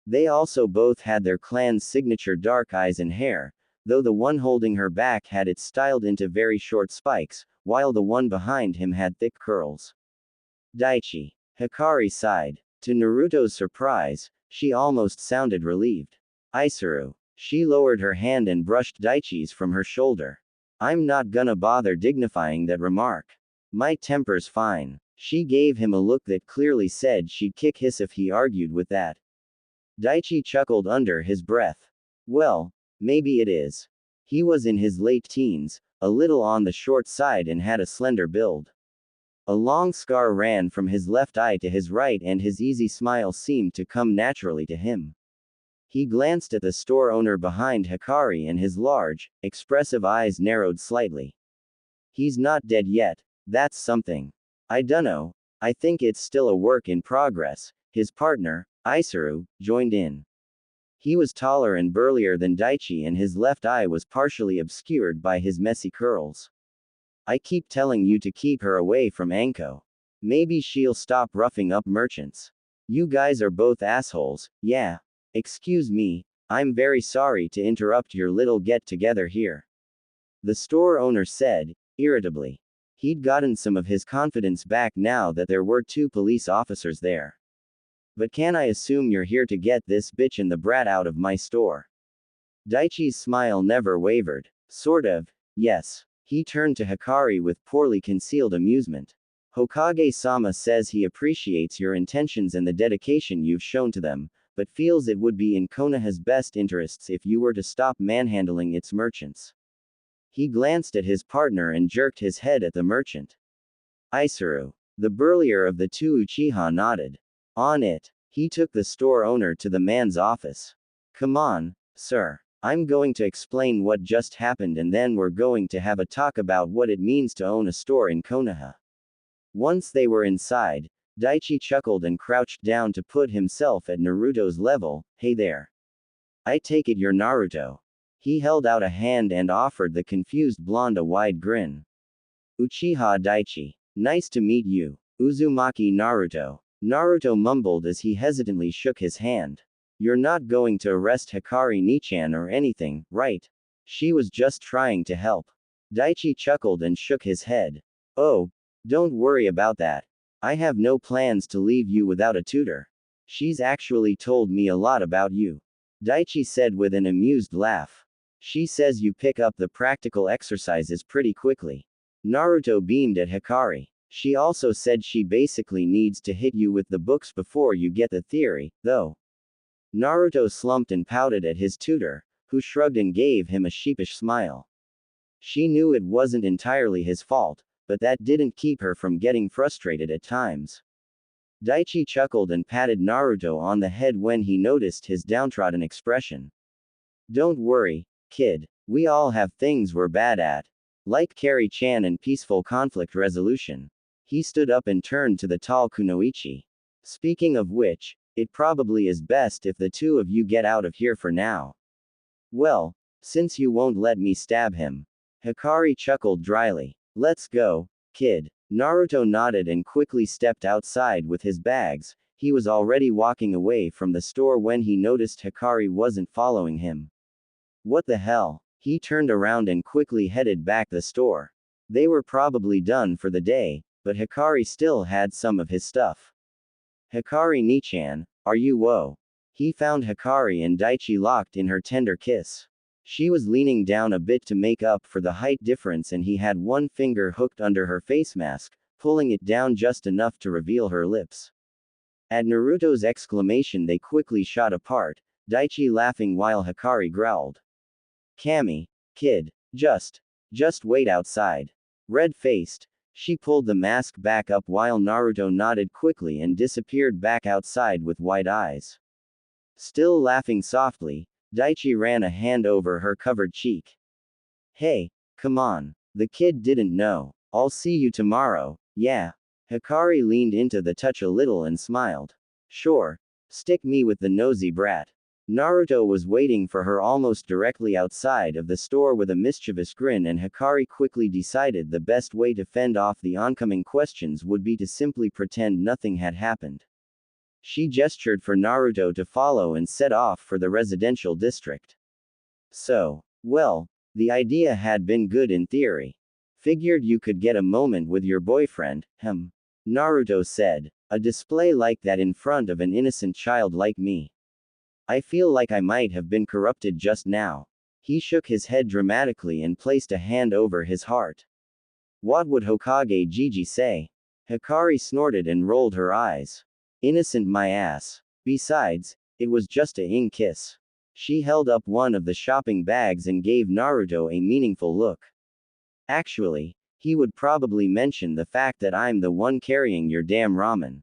They also both had their clan's signature dark eyes and hair, though the one holding her back had it styled into very short spikes, while the one behind him had thick curls. "Daichi." Hikari sighed. To Naruto's surprise, she almost sounded relieved. "Isuru." She lowered her hand and brushed Daichi's from her shoulder. "I'm not gonna bother dignifying that remark. My temper's fine." She gave him a look that clearly said she'd kick his if he argued with that. Daichi chuckled under his breath. "Well, maybe it is." He was in his late teens, a little on the short side and had a slender build. A long scar ran from his left eye to his right and his easy smile seemed to come naturally to him. He glanced at the store owner behind Hikari and his large, expressive eyes narrowed slightly. "He's not dead yet, that's something. I dunno, I think it's still a work in progress," his partner, Isuru joined in. He was taller and burlier than Daichi, and his left eye was partially obscured by his messy curls. I keep telling you to keep her away from Anko. Maybe she'll stop roughing up merchants. You guys are both assholes, yeah. Excuse me, I'm very sorry to interrupt your little get-together here. The store owner said, irritably. He'd gotten some of his confidence back now that there were 2 police officers there. But can I assume you're here to get this bitch and the brat out of my store? Daichi's smile never wavered. Sort of, yes. He turned to Hikari with poorly concealed amusement. Hokage-sama says he appreciates your intentions and the dedication you've shown to them, but feels it would be in Konoha's best interests if you were to stop manhandling its merchants. He glanced at his partner and jerked his head at the merchant. Isuru, the burlier of the 2 Uchiha, nodded. On it, he took the store owner to the man's office. Come on, sir. I'm going to explain what just happened, and then we're going to have a talk about what it means to own a store in Konoha. Once they were inside, Daichi chuckled and crouched down to put himself at Naruto's level. Hey there. I take it you're Naruto. He held out a hand and offered the confused blonde a wide grin. Uchiha Daichi. Nice to meet you. Uzumaki Naruto. Naruto mumbled as he hesitantly shook his hand. You're not going to arrest Hikari Nichan or anything, right? She was just trying to help. Daichi chuckled and shook his head. Oh, don't worry about that. I have no plans to leave you without a tutor. She's actually told me a lot about you. Daichi said with an amused laugh. She says you pick up the practical exercises pretty quickly. Naruto beamed at Hikari. She also said she basically needs to hit you with the books before you get the theory, though. Naruto slumped and pouted at his tutor, who shrugged and gave him a sheepish smile. She knew it wasn't entirely his fault, but that didn't keep her from getting frustrated at times. Daichi chuckled and patted Naruto on the head when he noticed his downtrodden expression. Don't worry, kid. We all have things we're bad at. Like Kari-chan and peaceful conflict resolution. He stood up and turned to the tall Kunoichi. Speaking of which, it probably is best if the 2 of you get out of here for now. Well, since you won't let me stab him. Hikari chuckled dryly. Let's go, kid. Naruto nodded and quickly stepped outside with his bags. He was already walking away from the store when he noticed Hikari wasn't following him. What the hell? He turned around and quickly headed back the store. They were probably done for the day, but Hikari still had some of his stuff. Hikari Nichan, are you woe? He found Hikari and Daichi locked in her tender kiss. She was leaning down a bit to make up for the height difference, and he had one finger hooked under her face mask, pulling it down just enough to reveal her lips. At Naruto's exclamation, they quickly shot apart, Daichi laughing while Hikari growled. Kami, kid, just wait outside. Red-faced, she pulled the mask back up while Naruto nodded quickly and disappeared back outside with wide eyes. Still laughing softly, Daichi ran a hand over her covered cheek. Hey, come on. The kid didn't know. I'll see you tomorrow, yeah. Hikari leaned into the touch a little and smiled. Sure. Stick me with the nosy brat. Naruto was waiting for her almost directly outside of the store with a mischievous grin, and Hikari quickly decided the best way to fend off the oncoming questions would be to simply pretend nothing had happened. She gestured for Naruto to follow and set off for the residential district. So, well, the idea had been good in theory. Figured you could get a moment with your boyfriend, Naruto said. A display like that in front of an innocent child like me. I feel like I might have been corrupted just now. He shook his head dramatically and placed a hand over his heart. What would Hokage Gigi say? Hikari snorted and rolled her eyes. Innocent my ass. Besides, it was just a ing kiss. She held up one of the shopping bags and gave Naruto a meaningful look. Actually, he would probably mention the fact that I'm the one carrying your damn ramen.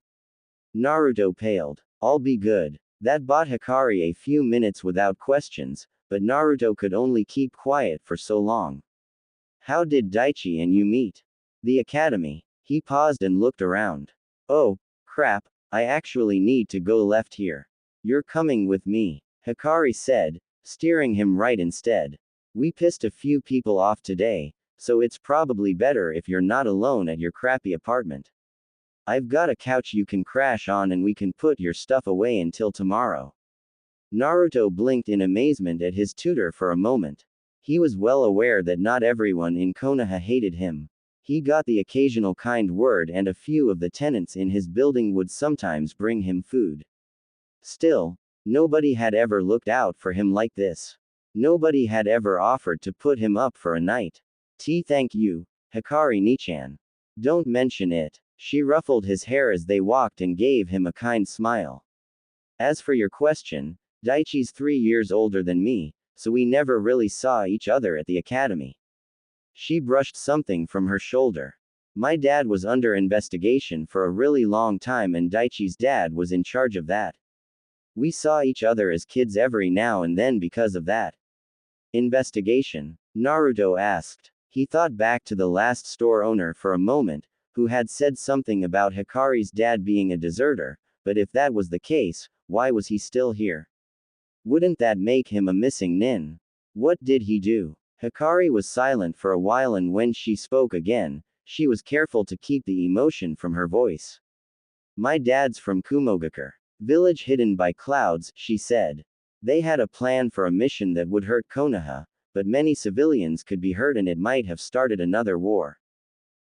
Naruto paled. I'll be good. That bought Hikari a few minutes without questions, but Naruto could only keep quiet for so long. How did Daichi and you meet? The academy. He paused and looked around. Oh, crap, I actually need to go left here. You're coming with me, Hikari said, steering him right instead. We pissed a few people off today, so it's probably better if you're not alone at your crappy apartment. I've got a couch you can crash on and we can put your stuff away until tomorrow. Naruto blinked in amazement at his tutor for a moment. He was well aware that not everyone in Konoha hated him. He got the occasional kind word and a few of the tenants in his building would sometimes bring him food. Still, nobody had ever looked out for him like this. Nobody had ever offered to put him up for a night. Thank you, Hikari Nichan. Don't mention it. She ruffled his hair as they walked and gave him a kind smile. As for your question, Daichi's 3 years older than me, so we never really saw each other at the academy. She brushed something from her shoulder. My dad was under investigation for a really long time and Daichi's dad was in charge of that. We saw each other as kids every now and then because of that. Investigation? Naruto asked. He thought back to the last store owner for a moment, who had said something about Hikari's dad being a deserter, but if that was the case, why was he still here? Wouldn't that make him a missing nin? What did he do? Hikari was silent for a while and when she spoke again, she was careful to keep the emotion from her voice. My dad's from Kumogakure. Village hidden by clouds, she said. They had a plan for a mission that would hurt Konoha, but many civilians could be hurt and it might have started another war.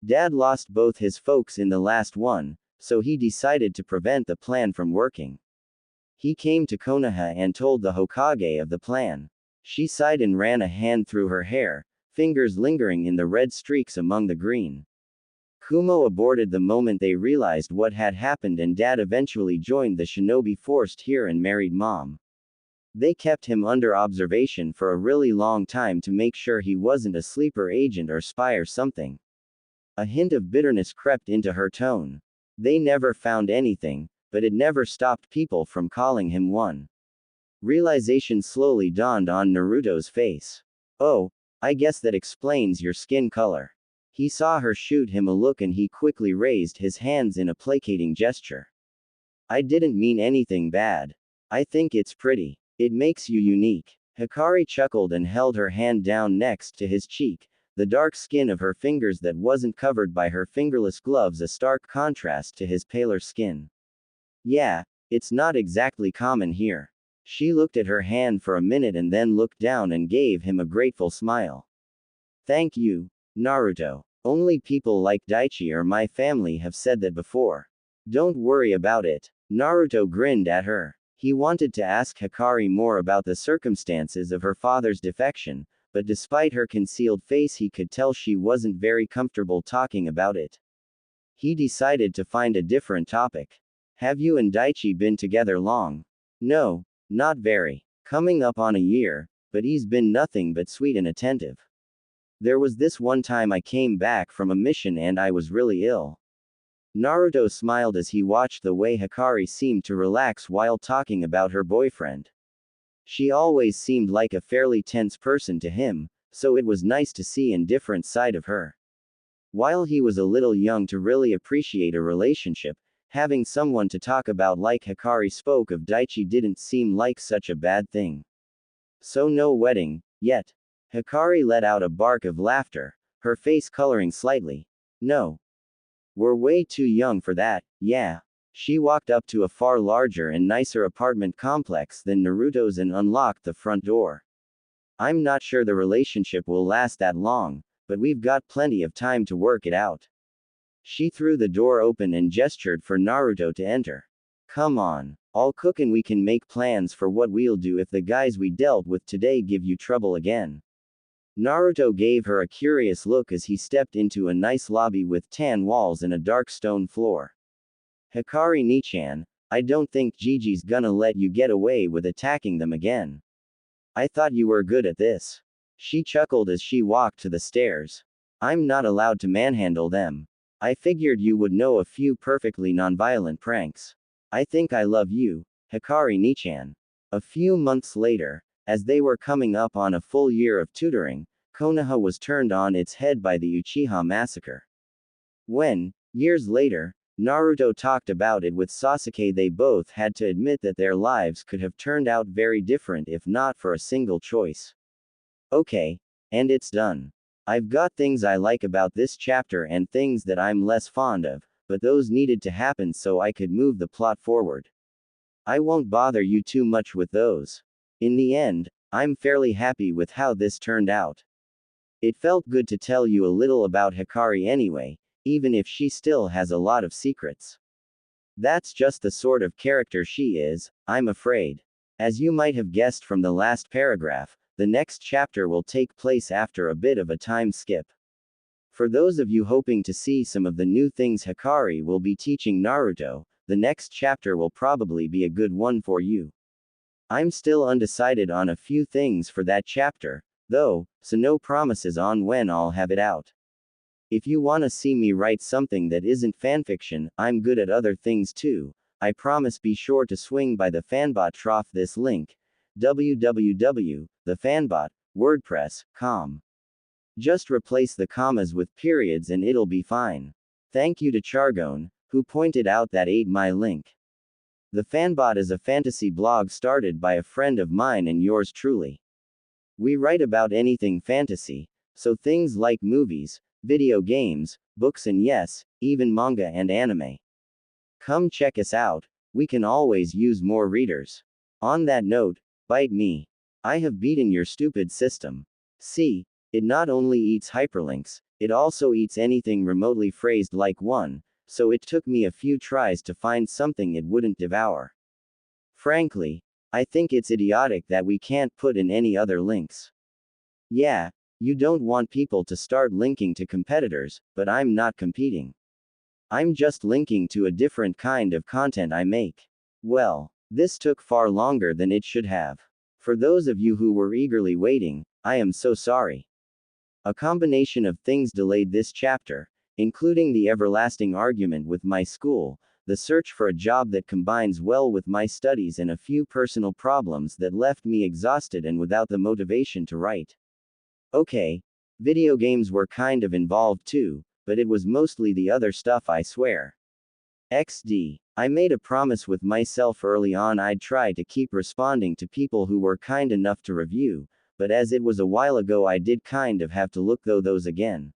Dad lost both his folks in the last one, so he decided to prevent the plan from working. He came to Konoha and told the Hokage of the plan. She sighed and ran a hand through her hair, fingers lingering in the red streaks among the green. Kumo aborted the moment they realized what had happened and Dad eventually joined the shinobi force here and married Mom. They kept him under observation for a really long time to make sure he wasn't a sleeper agent or spy or something. A hint of bitterness crept into her tone. They never found anything, but it never stopped people from calling him one. Realization slowly dawned on Naruto's face. Oh, I guess that explains your skin color. He saw her shoot him a look and he quickly raised his hands in a placating gesture. I didn't mean anything bad. I think it's pretty. It makes you unique. Hikari chuckled and held her hand down next to his cheek, the dark skin of her fingers that wasn't covered by her fingerless gloves a stark contrast to his paler skin. Yeah, it's not exactly common here. She looked at her hand for a minute and then looked down and gave him a grateful smile. Thank you, Naruto. Only people like Daichi or my family have said that before. Don't worry about it. Naruto grinned at her. He wanted to ask Hikari more about the circumstances of her father's defection, but despite her concealed face he could tell she wasn't very comfortable talking about it. He decided to find a different topic. Have you and Daichi been together long? No, not very. Coming up on a year, but he's been nothing but sweet and attentive. There was this one time I came back from a mission and I was really ill. Naruto smiled as he watched the way Hikari seemed to relax while talking about her boyfriend. She always seemed like a fairly tense person to him, so it was nice to see a different side of her. While he was a little young to really appreciate a relationship, having someone to talk about like Hikari spoke of Daichi didn't seem like such a bad thing. So no wedding, yet. Hikari let out a bark of laughter, her face coloring slightly. No. We're way too young for that, yeah. She walked up to a far larger and nicer apartment complex than Naruto's and unlocked the front door. I'm not sure the relationship will last that long, but we've got plenty of time to work it out. She threw the door open and gestured for Naruto to enter. Come on. I'll cook and we can make plans for what we'll do if the guys we dealt with today give you trouble again. Naruto gave her a curious look as he stepped into a nice lobby with tan walls and a dark stone floor. Hikari Nichan, I don't think Gigi's gonna let you get away with attacking them again. I thought you were good at this. She chuckled as she walked to the stairs. I'm not allowed to manhandle them. I figured you would know a few perfectly nonviolent pranks. I think I love you, Hikari Nichan. A few months later, as they were coming up on a full year of tutoring, Konoha was turned on its head by the Uchiha massacre. When, years later, Naruto talked about it with Sasuke. They both had to admit that their lives could have turned out very different if not for a single choice. Okay, and it's done. I've got things I like about this chapter and things that I'm less fond of, but those needed to happen so I could move the plot forward. I won't bother you too much with those. In the end, I'm fairly happy with how this turned out. It felt good to tell you a little about Hikari anyway, even if she still has a lot of secrets. That's just the sort of character she is, I'm afraid. As you might have guessed from the last paragraph, the next chapter will take place after a bit of a time skip. For those of you hoping to see some of the new things Hikari will be teaching Naruto, the next chapter will probably be a good one for you. I'm still undecided on a few things for that chapter, though, so no promises on when I'll have it out. If you wanna see me write something that isn't fanfiction, I'm good at other things too. I promise. Be sure to swing by the Fanbot trough. This link, www.thefanbot.wordpress.com. Just replace the commas with periods and it'll be fine. Thank you to Chargone, who pointed out that ate my link. The Fanbot is a fantasy blog started by a friend of mine and yours truly. We write about anything fantasy, so things like movies, video games, books, and yes, even manga and anime. Come check us out, we can always use more readers. On that note, bite me. I have beaten your stupid system. See, it not only eats hyperlinks, it also eats anything remotely phrased like one, so it took me a few tries to find something it wouldn't devour. Frankly, I think it's idiotic that we can't put in any other links. Yeah, you don't want people to start linking to competitors, but I'm not competing. I'm just linking to a different kind of content I make. Well, this took far longer than it should have. For those of you who were eagerly waiting, I am so sorry. A combination of things delayed this chapter, including the everlasting argument with my school, the search for a job that combines well with my studies, and a few personal problems that left me exhausted and without the motivation to write. Okay, video games were kind of involved too, but it was mostly the other stuff, I swear. XD. I made a promise with myself early on I'd try to keep responding to people who were kind enough to review, but as it was a while ago I did kind of have to look those again.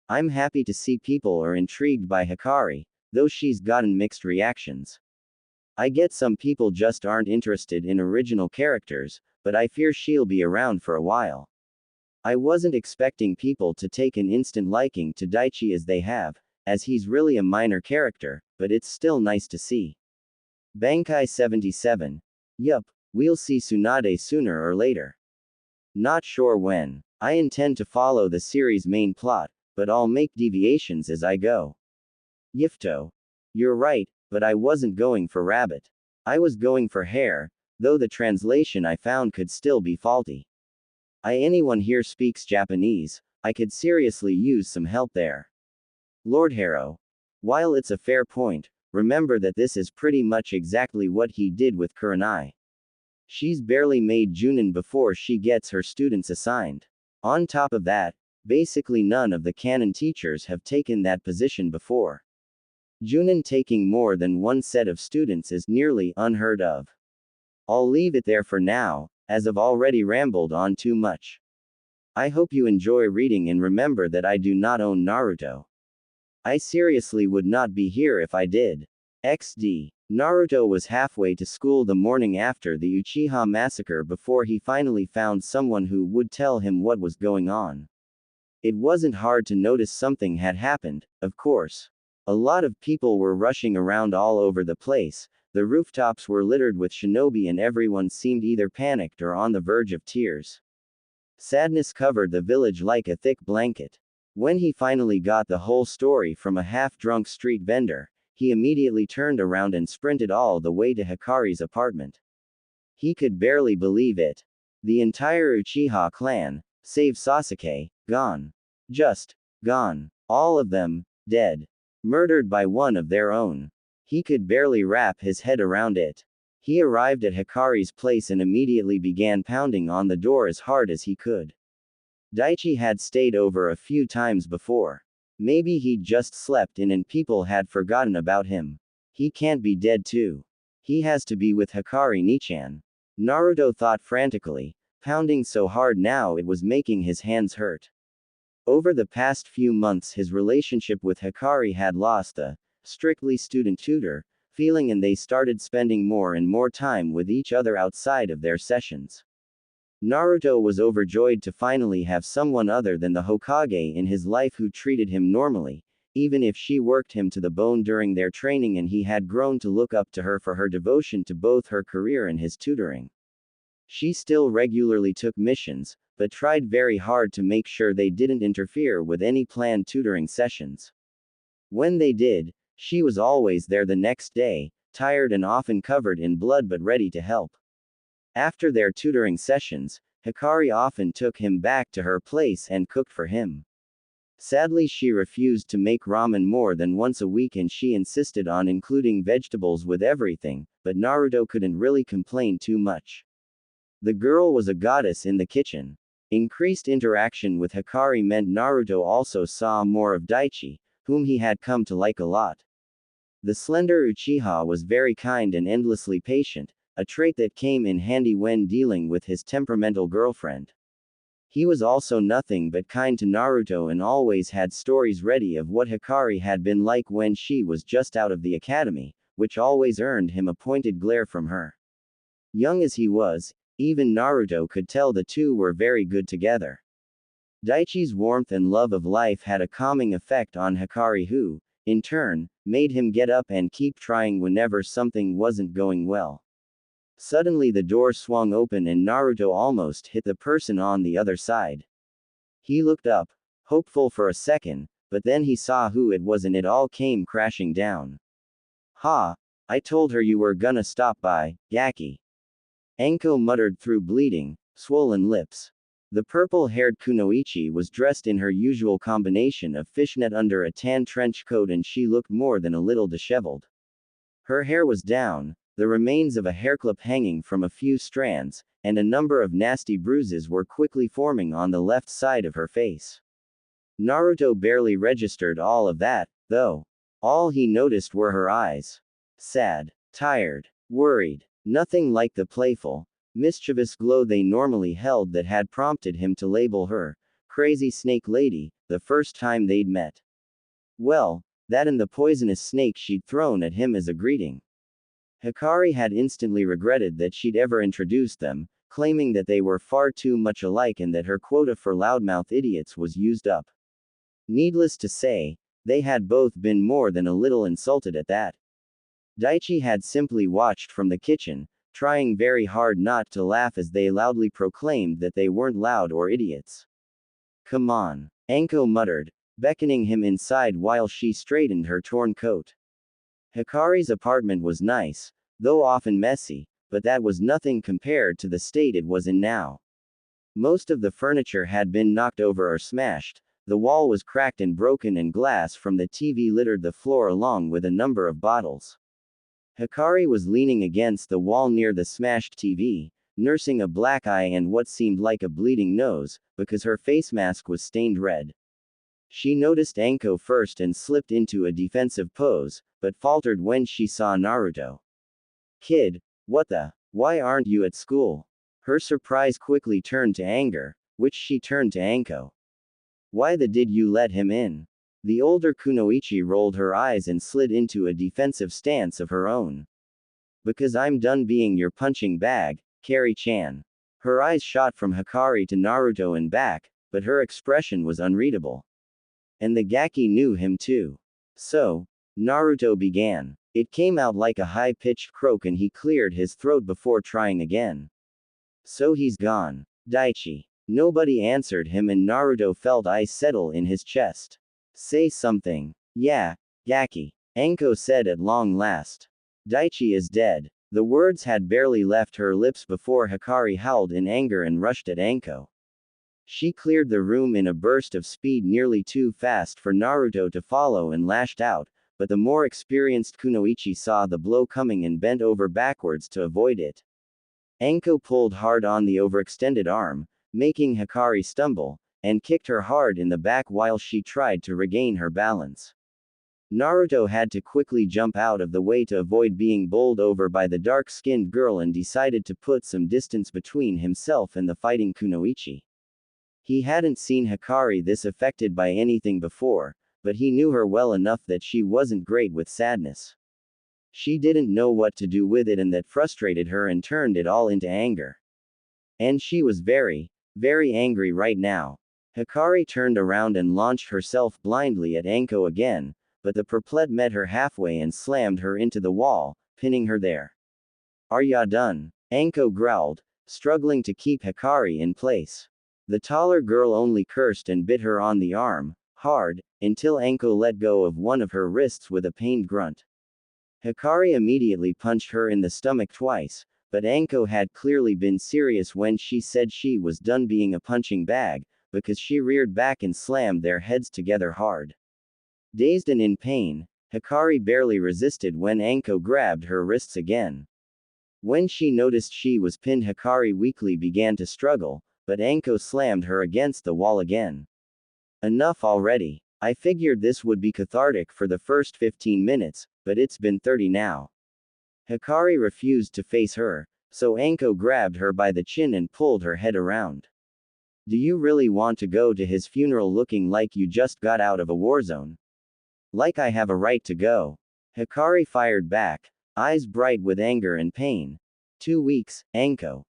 I'm happy to see people are intrigued by Hikari, though she's gotten mixed reactions. I get some people just aren't interested in original characters, but I fear she'll be around for a while. I wasn't expecting people to take an instant liking to Daichi as they have, as he's really a minor character, but it's still nice to see. Bankai 77. Yup, we'll see Tsunade sooner or later. Not sure when. I intend to follow the series' main plot, but I'll make deviations as I go. Yifto. You're right, but I wasn't going for rabbit. I was going for hare, though the translation I found could still be faulty. Anyone here speaks Japanese, I could seriously use some help there. Lord Harrow. While it's a fair point, remember that this is pretty much exactly what he did with Kurenai. She's barely made Junin before she gets her students assigned. On top of that, basically none of the canon teachers have taken that position before. Junin taking more than one set of students is nearly unheard of. I'll leave it there for now, as I've already rambled on too much. I hope you enjoy reading and remember that I do not own Naruto. I seriously would not be here if I did. XD. Naruto was halfway to school the morning after the Uchiha massacre before he finally found someone who would tell him what was going on. It wasn't hard to notice something had happened, of course. A lot of people were rushing around all over the place, the rooftops were littered with shinobi and everyone seemed either panicked or on the verge of tears. Sadness covered the village like a thick blanket. When he finally got the whole story from a half-drunk street vendor, he immediately turned around and sprinted all the way to Hikari's apartment. He could barely believe it. The entire Uchiha clan, save Sasuke, gone. Just gone. All of them, dead. Murdered by one of their own. He could barely wrap his head around it. He arrived at Hikari's place and immediately began pounding on the door as hard as he could. Daichi had stayed over a few times before. Maybe he'd just slept in and people had forgotten about him. He can't be dead too. He has to be with Hikari Nichan. Naruto thought frantically, pounding so hard now it was making his hands hurt. Over the past few months his relationship with Hikari had lost the strictly student tutor feeling and they started spending more and more time with each other outside of their sessions. Naruto was overjoyed to finally have someone other than the Hokage in his life who treated him normally, even if she worked him to the bone during their training and he had grown to look up to her for her devotion to both her career and his tutoring. She still regularly took missions, but tried very hard to make sure they didn't interfere with any planned tutoring sessions. When they did, she was always there the next day, tired and often covered in blood but ready to help. After their tutoring sessions, Hikari often took him back to her place and cooked for him. Sadly, she refused to make ramen more than once a week and she insisted on including vegetables with everything, but Naruto couldn't really complain too much. The girl was a goddess in the kitchen. Increased interaction with Hikari meant Naruto also saw more of Daichi, whom he had come to like a lot. The slender Uchiha was very kind and endlessly patient, a trait that came in handy when dealing with his temperamental girlfriend. He was also nothing but kind to Naruto and always had stories ready of what Hikari had been like when she was just out of the academy, which always earned him a pointed glare from her. Young as he was, even Naruto could tell the two were very good together. Daichi's warmth and love of life had a calming effect on Hikari who, in turn, made him get up and keep trying whenever something wasn't going well. Suddenly the door swung open and Naruto almost hit the person on the other side. He looked up, hopeful for a second, but then he saw who it was and it all came crashing down. "Ha! I told her you were gonna stop by, Gaki." Anko muttered through bleeding, swollen lips. The purple-haired Kunoichi was dressed in her usual combination of fishnet under a tan trench coat and she looked more than a little disheveled. Her hair was down, the remains of a hairclip hanging from a few strands, and a number of nasty bruises were quickly forming on the left side of her face. Naruto barely registered all of that, though. All he noticed were her eyes. Sad, tired, worried, nothing like the playful, mischievous glow they normally held that had prompted him to label her crazy snake lady the first time they'd met. Well, that and the poisonous snake she'd thrown at him as a greeting. Hikari had instantly regretted that she'd ever introduced them, claiming that they were far too much alike and that her quota for loudmouth idiots was used up. Needless to say, they had both been more than a little insulted at that. Daichi had simply watched from the kitchen, trying very hard not to laugh as they loudly proclaimed that they weren't loud or idiots. "Come on," Anko muttered, beckoning him inside while she straightened her torn coat. Hikari's apartment was nice, though often messy, but that was nothing compared to the state it was in now. Most of the furniture had been knocked over or smashed, the wall was cracked and broken and glass from the TV littered the floor along with a number of bottles. Hikari was leaning against the wall near the smashed TV, nursing a black eye and what seemed like a bleeding nose, because her face mask was stained red. She noticed Anko first and slipped into a defensive pose, but faltered when she saw Naruto. "Kid, what the? Why aren't you at school?" Her surprise quickly turned to anger, which she turned to Anko. "Why the did you let him in?" The older Kunoichi rolled her eyes and slid into a defensive stance of her own. "Because I'm done being your punching bag, Kari-chan." Her eyes shot from Hikari to Naruto and back, but her expression was unreadable. And the Gaki knew him too. "So," Naruto began. It came out like a high-pitched croak and he cleared his throat before trying again. "So he's gone. Daichi." Nobody answered him and Naruto felt ice settle in his chest. "Say something." "Yeah, Gaki," Anko said at long last. "Daichi is dead." The words had barely left her lips before Hikari howled in anger and rushed at Anko. She cleared the room in a burst of speed nearly too fast for Naruto to follow and lashed out, but the more experienced Kunoichi saw the blow coming and bent over backwards to avoid it. Anko pulled hard on the overextended arm, making Hikari stumble, and kicked her hard in the back while she tried to regain her balance. Naruto had to quickly jump out of the way to avoid being bowled over by the dark-skinned girl and decided to put some distance between himself and the fighting kunoichi. He hadn't seen Hikari this affected by anything before, but he knew her well enough that she wasn't great with sadness. She didn't know what to do with it, and that frustrated her and turned it all into anger. And she was very, very angry right now. Hikari turned around and launched herself blindly at Anko again, but the perplet met her halfway and slammed her into the wall, pinning her there. "Are ya done?" Anko growled, struggling to keep Hikari in place. The taller girl only cursed and bit her on the arm, hard, until Anko let go of one of her wrists with a pained grunt. Hikari immediately punched her in the stomach twice, but Anko had clearly been serious when she said she was done being a punching bag, because she reared back and slammed their heads together hard. Dazed and in pain, Hikari barely resisted when Anko grabbed her wrists again. When she noticed she was pinned, Hikari weakly began to struggle, but Anko slammed her against the wall again. "Enough already. I figured this would be cathartic for the first 15 minutes, but it's been 30 now." Hikari refused to face her, so Anko grabbed her by the chin and pulled her head around. "Do you really want to go to his funeral looking like you just got out of a war zone? Like I have a right to go?" Hikari fired back, eyes bright with anger and pain. 2 weeks, Anko.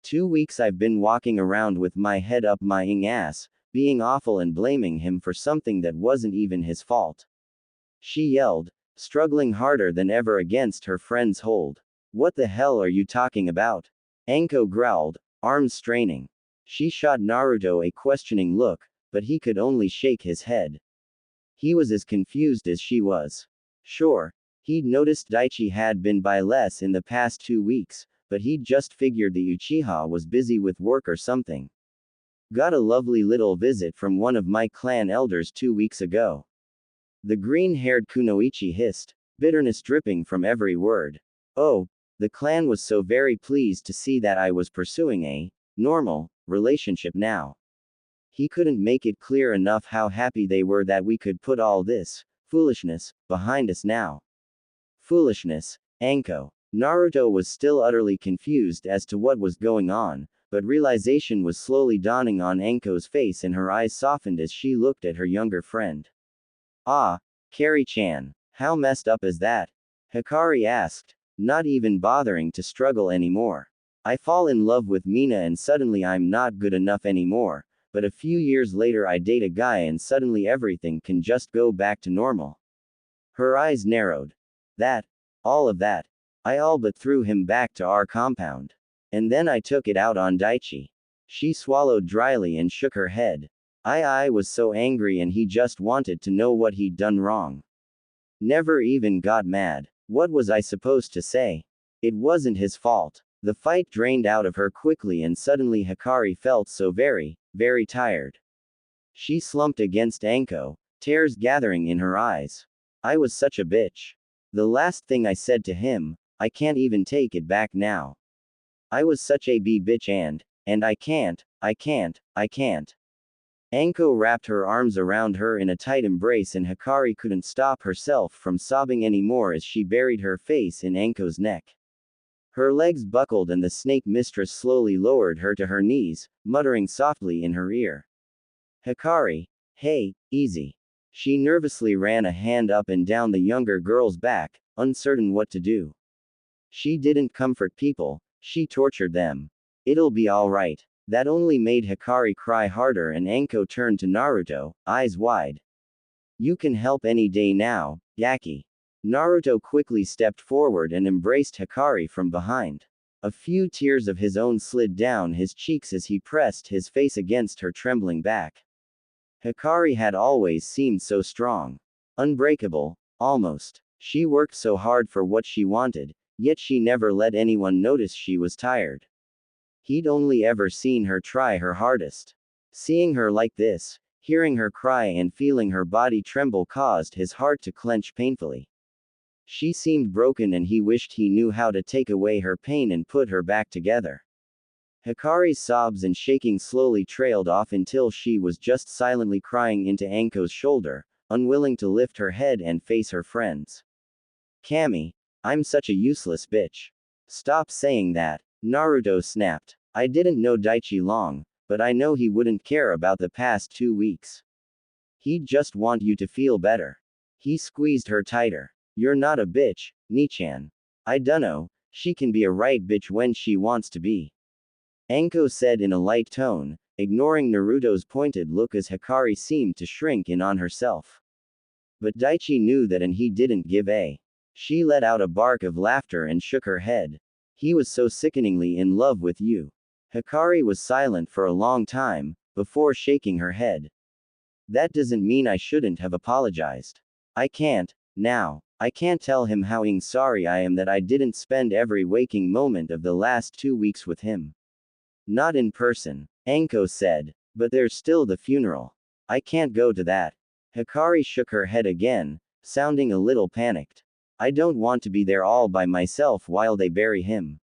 2 weeks I've been walking around with my head up my ass, being awful and blaming him for something that wasn't even his fault. She yelled, struggling harder than ever against her friend's hold. "What the hell are you talking about?" Anko growled, arms straining. She shot Naruto a questioning look, but he could only shake his head. He was as confused as she was. Sure, he'd noticed Daichi had been by less in the past 2 weeks, but he'd just figured the Uchiha was busy with work or something. "Got a lovely little visit from one of my clan elders 2 weeks ago." The green-haired kunoichi hissed, bitterness dripping from every word. "Oh, the clan was so very pleased to see that I was pursuing a normal relationship now." He couldn't make it clear enough how happy they were that we could put all this foolishness behind us now. Foolishness, Anko. Naruto was still utterly confused as to what was going on, but realization was slowly dawning on Anko's face and her eyes softened as she looked at her younger friend. "Ah, Kari-chan, how messed up is that?" Hikari asked, not even bothering to struggle anymore. "I fall in love with Mina and suddenly I'm not good enough anymore, but a few years later I date a guy and suddenly everything can just go back to normal." Her eyes narrowed. "That, all of that. I all but threw him back to our compound. And then I took it out on Daichi." She swallowed dryly and shook her head. I was so angry and he just wanted to know what he'd done wrong. Never even got mad. What was I supposed to say? It wasn't his fault." The fight drained out of her quickly and suddenly Hikari felt so very, very tired. She slumped against Anko, tears gathering in her eyes. "I was such a bitch. The last thing I said to him, I can't even take it back now. I was such a bitch and I can't. Anko wrapped her arms around her in a tight embrace and Hikari couldn't stop herself from sobbing anymore as she buried her face in Anko's neck. Her legs buckled and the snake mistress slowly lowered her to her knees, muttering softly in her ear. "Hikari, hey, easy." She nervously ran a hand up and down the younger girl's back, uncertain what to do. She didn't comfort people, she tortured them. "It'll be alright." That only made Hikari cry harder and Anko turned to Naruto, eyes wide. "You can help any day now, Yaki." Naruto quickly stepped forward and embraced Hikari from behind. A few tears of his own slid down his cheeks as he pressed his face against her trembling back. Hikari had always seemed so strong. Unbreakable, almost. She worked so hard for what she wanted, yet she never let anyone notice she was tired. He'd only ever seen her try her hardest. Seeing her like this, hearing her cry and feeling her body tremble caused his heart to clench painfully. She seemed broken and he wished he knew how to take away her pain and put her back together. Hikari's sobs and shaking slowly trailed off until she was just silently crying into Anko's shoulder, unwilling to lift her head and face her friends. Kami, I'm such a useless bitch. Stop saying that, Naruto snapped. I didn't know Daichi long, but I know he wouldn't care about the past 2 weeks. He'd just want you to feel better. He squeezed her tighter. You're not a bitch, Nichan. I dunno, she can be a right bitch when she wants to be. Anko said in a light tone, ignoring Naruto's pointed look as Hikari seemed to shrink in on herself. But Daichi knew that and he didn't give a. She let out a bark of laughter and shook her head. He was so sickeningly in love with you. Hikari was silent for a long time, before shaking her head. That doesn't mean I shouldn't have apologized. I can't, now. I can't tell him how sorry I am that I didn't spend every waking moment of the last 2 weeks with him. Not in person, Anko said, but there's still the funeral. I can't go to that. Hikari shook her head again, sounding a little panicked. I don't want to be there all by myself while they bury him.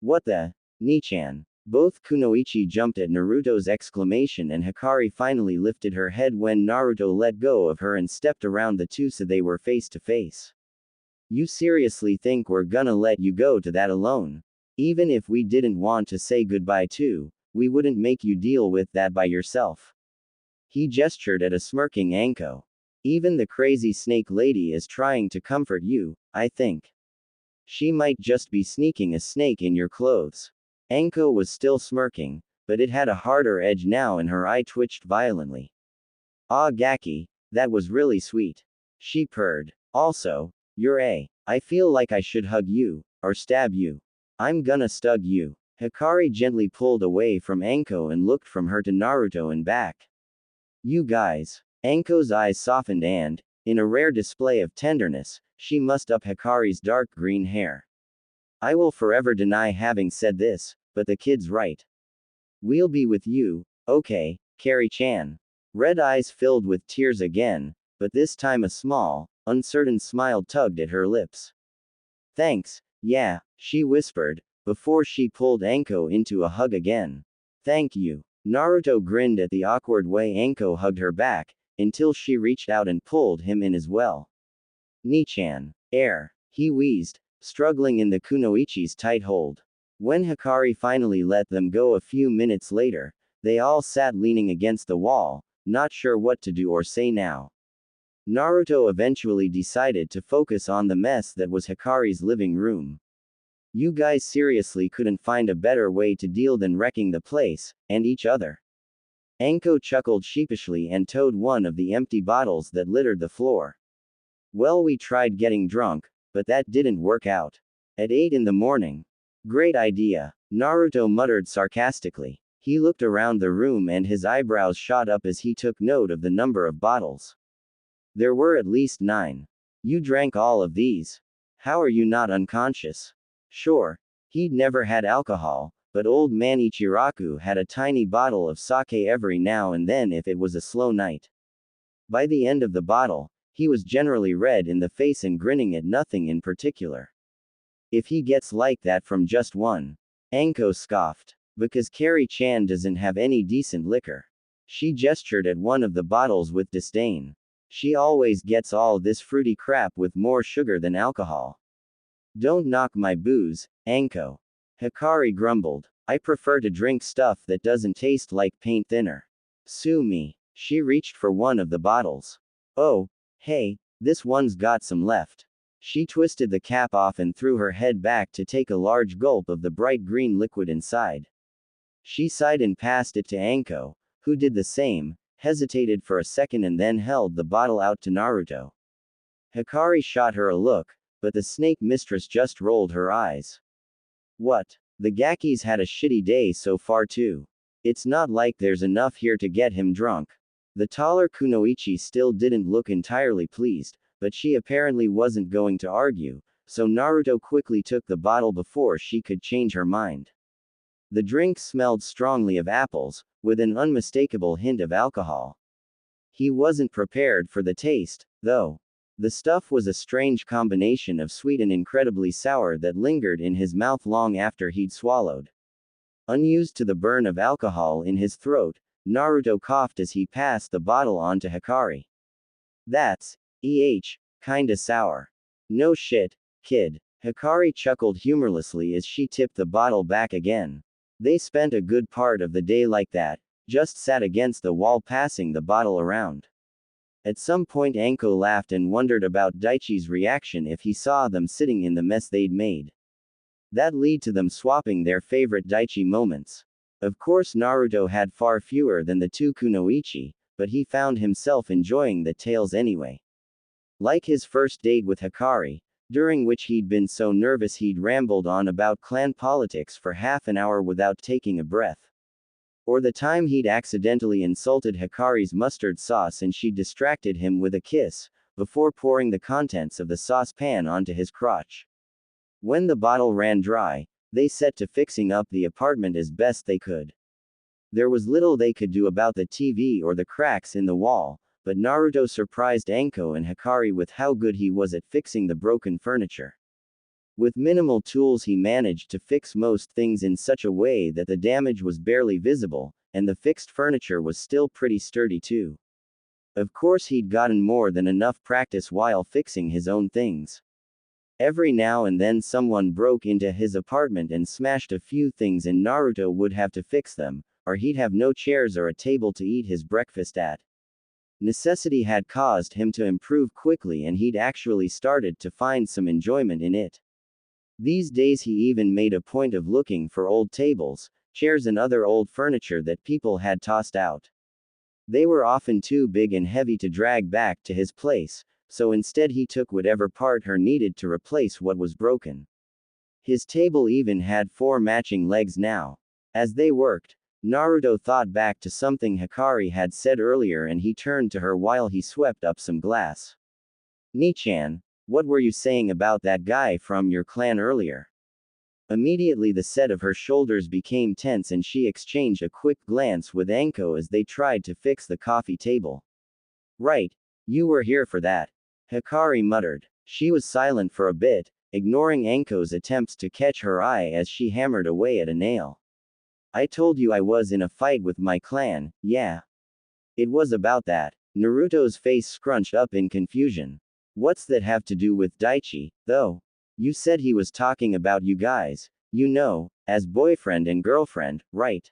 What the? Nichan. Both Kunoichi jumped at Naruto's exclamation and Hikari finally lifted her head when Naruto let go of her and stepped around the two so they were face to face. You seriously think we're gonna let you go to that alone? Even if we didn't want to say goodbye to, we wouldn't make you deal with that by yourself. He gestured at a smirking Anko. Even the crazy snake lady is trying to comfort you, I think. She might just be sneaking a snake in your clothes. Anko was still smirking, but it had a harder edge now and her eye twitched violently. Ah Gaki, that was really sweet. She purred. Also, you're a. I feel like I should hug you, or stab you. I'm gonna stug you. Hikari gently pulled away from Anko and looked from her to Naruto and back. You guys. Anko's eyes softened and, in a rare display of tenderness, she mussed up Hikari's dark green hair. I will forever deny having said this, but the kid's right. We'll be with you, okay, Carrie-chan. Red eyes filled with tears again, but this time a small, uncertain smile tugged at her lips. Thanks, yeah, she whispered, before she pulled Anko into a hug again. Thank you. Naruto grinned at the awkward way Anko hugged her back, until she reached out and pulled him in as well. Nichan. Air. He wheezed, struggling in the Kunoichi's tight hold. When Hikari finally let them go a few minutes later, they all sat leaning against the wall, not sure what to do or say now. Naruto eventually decided to focus on the mess that was Hikari's living room. You guys seriously couldn't find a better way to deal than wrecking the place, and each other. Anko chuckled sheepishly and towed one of the empty bottles that littered the floor. Well, we tried getting drunk, but that didn't work out. At 8 in the morning. Great idea, Naruto muttered sarcastically. He looked around the room and his eyebrows shot up as he took note of the number of bottles. There were at least 9. You drank all of these. How are you not unconscious? Sure. He'd never had alcohol, but old man Ichiraku had a tiny bottle of sake every now and then if it was a slow night. By the end of the bottle, he was generally red in the face and grinning at nothing in particular. If he gets like that from just one. Anko scoffed. Because Carrie-chan doesn't have any decent liquor. She gestured at one of the bottles with disdain. She always gets all this fruity crap with more sugar than alcohol. Don't knock my booze, Anko. Hikari grumbled. I prefer to drink stuff that doesn't taste like paint thinner. Sue me. She reached for one of the bottles. Oh, hey, this one's got some left. She twisted the cap off and threw her head back to take a large gulp of the bright green liquid inside. She sighed and passed it to Anko, who did the same, hesitated for a second and then held the bottle out to Naruto. Hikari shot her a look, but the snake mistress just rolled her eyes. What? The Gakis had a shitty day so far too. It's not like there's enough here to get him drunk. The taller Kunoichi still didn't look entirely pleased, but she apparently wasn't going to argue, so Naruto quickly took the bottle before she could change her mind. The drink smelled strongly of apples, with an unmistakable hint of alcohol. He wasn't prepared for the taste, though. The stuff was a strange combination of sweet and incredibly sour that lingered in his mouth long after he'd swallowed. Unused to the burn of alcohol in his throat, Naruto coughed as he passed the bottle on to Hikari. That's, kinda sour. No shit, kid. Hikari chuckled humorlessly as she tipped the bottle back again. They spent a good part of the day like that, just sat against the wall passing the bottle around. At some point Anko laughed and wondered about Daichi's reaction if he saw them sitting in the mess they'd made. That led to them swapping their favorite Daichi moments. Of course Naruto had far fewer than the two kunoichi, but he found himself enjoying the tales anyway. Like his first date with Hikari, during which he'd been so nervous he'd rambled on about clan politics for half an hour without taking a breath. Or the time he'd accidentally insulted Hikari's mustard sauce and she distracted him with a kiss, before pouring the contents of the saucepan onto his crotch. When the bottle ran dry, they set to fixing up the apartment as best they could. There was little they could do about the TV or the cracks in the wall, but Naruto surprised Anko and Hikari with how good he was at fixing the broken furniture. With minimal tools he managed to fix most things in such a way that the damage was barely visible, and the fixed furniture was still pretty sturdy too. Of course he'd gotten more than enough practice while fixing his own things. Every now and then someone broke into his apartment and smashed a few things and Naruto would have to fix them, or he'd have no chairs or a table to eat his breakfast at. Necessity had caused him to improve quickly and he'd actually started to find some enjoyment in it. These days he even made a point of looking for old tables, chairs and other old furniture that people had tossed out. They were often too big and heavy to drag back to his place, so instead he took whatever part her needed to replace what was broken. His table even had 4 matching legs now. As they worked, Naruto thought back to something Hikari had said earlier and he turned to her while he swept up some glass. "Ni-chan, what were you saying about that guy from your clan earlier?" Immediately the set of her shoulders became tense and she exchanged a quick glance with Anko as they tried to fix the coffee table. "Right, you were here for that," Hikari muttered. She was silent for a bit, ignoring Anko's attempts to catch her eye as she hammered away at a nail. "I told you I was in a fight with my clan, yeah. It was about that." Naruto's face scrunched up in confusion. "What's that have to do with Daichi, though? You said he was talking about you guys, as boyfriend and girlfriend, right?"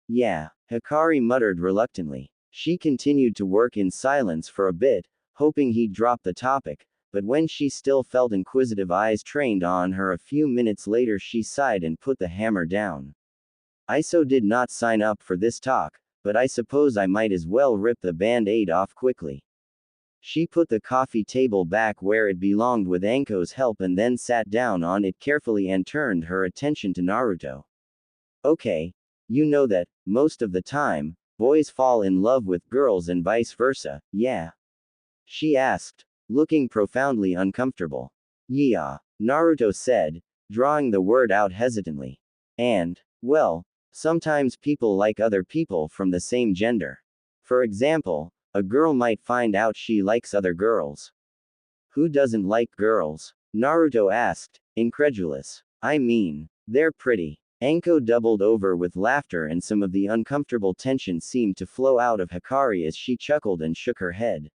"Yeah," Hikari muttered reluctantly. She continued to work in silence for a bit, hoping he'd drop the topic, but when she still felt inquisitive eyes trained on her a few minutes later she sighed and put the hammer down. "I so did not sign up for this talk, but I suppose I might as well rip the band-aid off quickly." She put the coffee table back where it belonged with Anko's help and then sat down on it carefully and turned her attention to Naruto. "Okay, you know that, most of the time, boys fall in love with girls and vice versa, yeah?" she asked, looking profoundly uncomfortable. "Yeah," Naruto said, drawing the word out hesitantly. "And, well, sometimes people like other people from the same gender. For example, a girl might find out she likes other girls." "Who doesn't like girls?" Naruto asked, incredulous. "I mean, they're pretty." Anko doubled over with laughter and some of the uncomfortable tension seemed to flow out of Hikari as she chuckled and shook her head.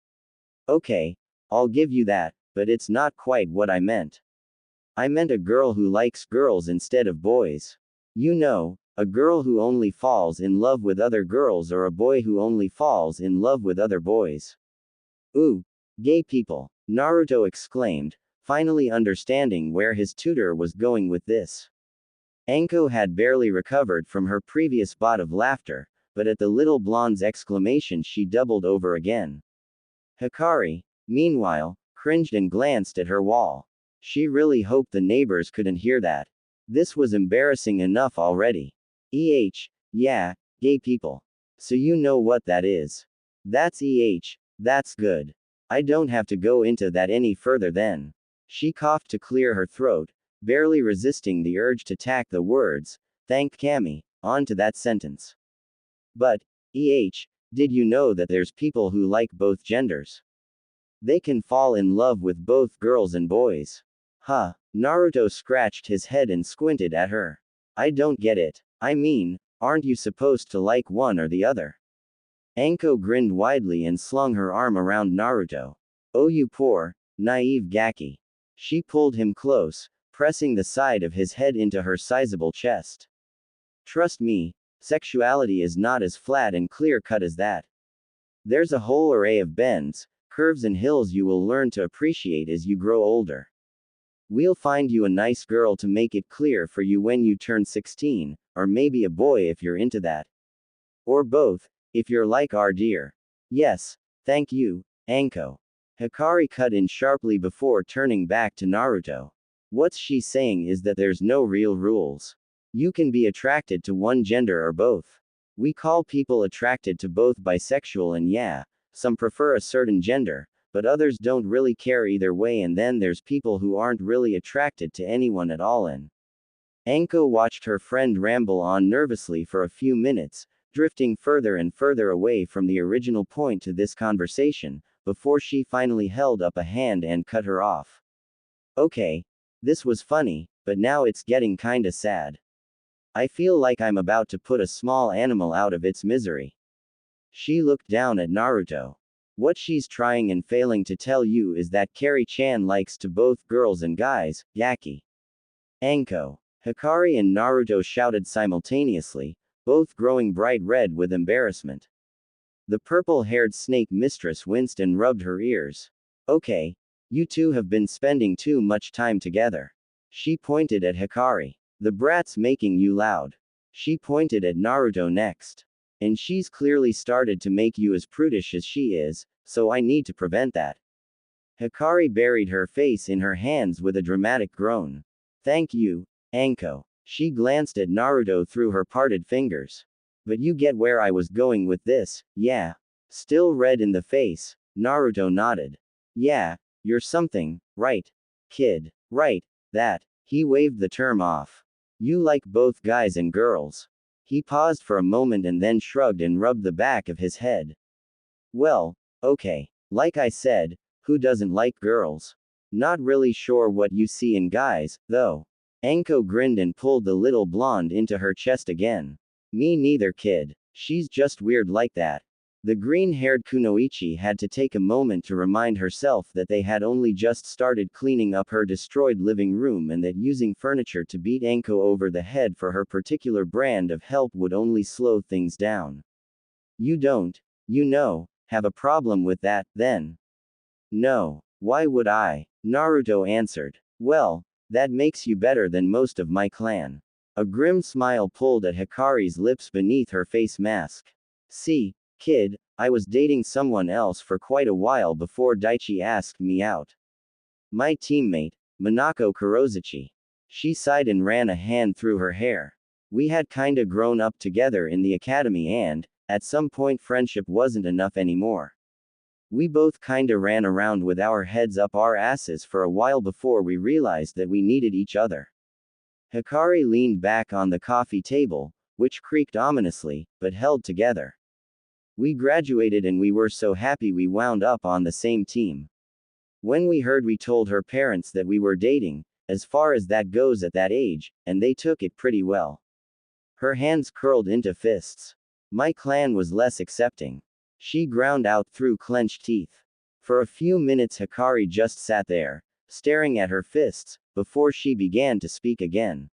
"Okay, I'll give you that, but it's not quite what I meant. I meant a girl who likes girls instead of boys. A girl who only falls in love with other girls or a boy who only falls in love with other boys." "Ooh, gay people," Naruto exclaimed, finally understanding where his tutor was going with this. Anko had barely recovered from her previous bout of laughter, but at the little blonde's exclamation she doubled over again. Hikari, meanwhile, cringed and glanced at her wall. She really hoped the neighbors couldn't hear that. This was embarrassing enough already. Yeah, gay people. So you know what that is. That's that's good. I don't have to go into that any further then." She coughed to clear her throat, barely resisting the urge to tack the words, "thank Kami," onto that sentence. "But, did you know that there's people who like both genders? They can fall in love with both girls and boys." Huh? Naruto scratched his head and squinted at her. "I don't get it. I mean, aren't you supposed to like one or the other? Anko grinned widely and slung her arm around Naruto. Oh, you poor, naive Gaki. She pulled him close, pressing the side of his head into her sizable chest. Trust me, sexuality is not as flat and clear-cut as that. There's a whole array of bends, curves and hills you will learn to appreciate as you grow older. We'll find you a nice girl to make it clear for you when you turn 16, or maybe a boy if you're into that. Or both, if you're like our dear. Yes, thank you, Anko. Hikari cut in sharply before turning back to Naruto. What's she saying is that there's no real rules. You can be attracted to one gender or both. We call people attracted to both bisexual, and yeah, some prefer a certain gender, but others don't really care either way, and then there's people who aren't really attracted to anyone at all. And Anko watched her friend ramble on nervously for a few minutes, drifting further and further away from the original point to this conversation, before she finally held up a hand and cut her off. Okay. This was funny, but now it's getting kinda sad. I feel like I'm about to put a small animal out of its misery. She looked down at Naruto. What she's trying and failing to tell you is that Carrie-chan likes to both girls and guys, Yaki. Anko. Hikari and Naruto shouted simultaneously, both growing bright red with embarrassment. The purple-haired snake mistress winced and rubbed her ears. Okay. You two have been spending too much time together. She pointed at Hikari. The brat's making you loud. She pointed at Naruto next. And she's clearly started to make you as prudish as she is, so I need to prevent that. Hikari buried her face in her hands with a dramatic groan. Thank you, Anko. She glanced at Naruto through her parted fingers. But you get where I was going with this, yeah? Still red in the face, Naruto nodded. Yeah, you're something, right? Kid. Right, that. He waved the term off. You like both guys and girls. He paused for a moment and then shrugged and rubbed the back of his head. Well, okay. Like I said, who doesn't like girls? Not really sure what you see in guys, though. Anko grinned and pulled the little blonde into her chest again. Me neither, kid. She's just weird like that. The green-haired Kunoichi had to take a moment to remind herself that they had only just started cleaning up her destroyed living room, and that using furniture to beat Anko over the head for her particular brand of help would only slow things down. You don't, have a problem with that, then? No. Why would I? Naruto answered. Well, that makes you better than most of my clan. A grim smile pulled at Hikari's lips beneath her face mask. See, kid, I was dating someone else for quite a while before Daichi asked me out. My teammate, Minako Kurozuchi. She sighed and ran a hand through her hair. We had kinda grown up together in the academy, and, at some point, friendship wasn't enough anymore. We both kinda ran around with our heads up our asses for a while before we realized that we needed each other. Hikari leaned back on the coffee table, which creaked ominously, but held together. We graduated and we were so happy we wound up on the same team. When we heard, we told her parents that we were dating, as far as that goes at that age, and they took it pretty well. Her hands curled into fists. My clan was less accepting. She ground out through clenched teeth. For a few minutes Hikari just sat there, staring at her fists, before she began to speak again.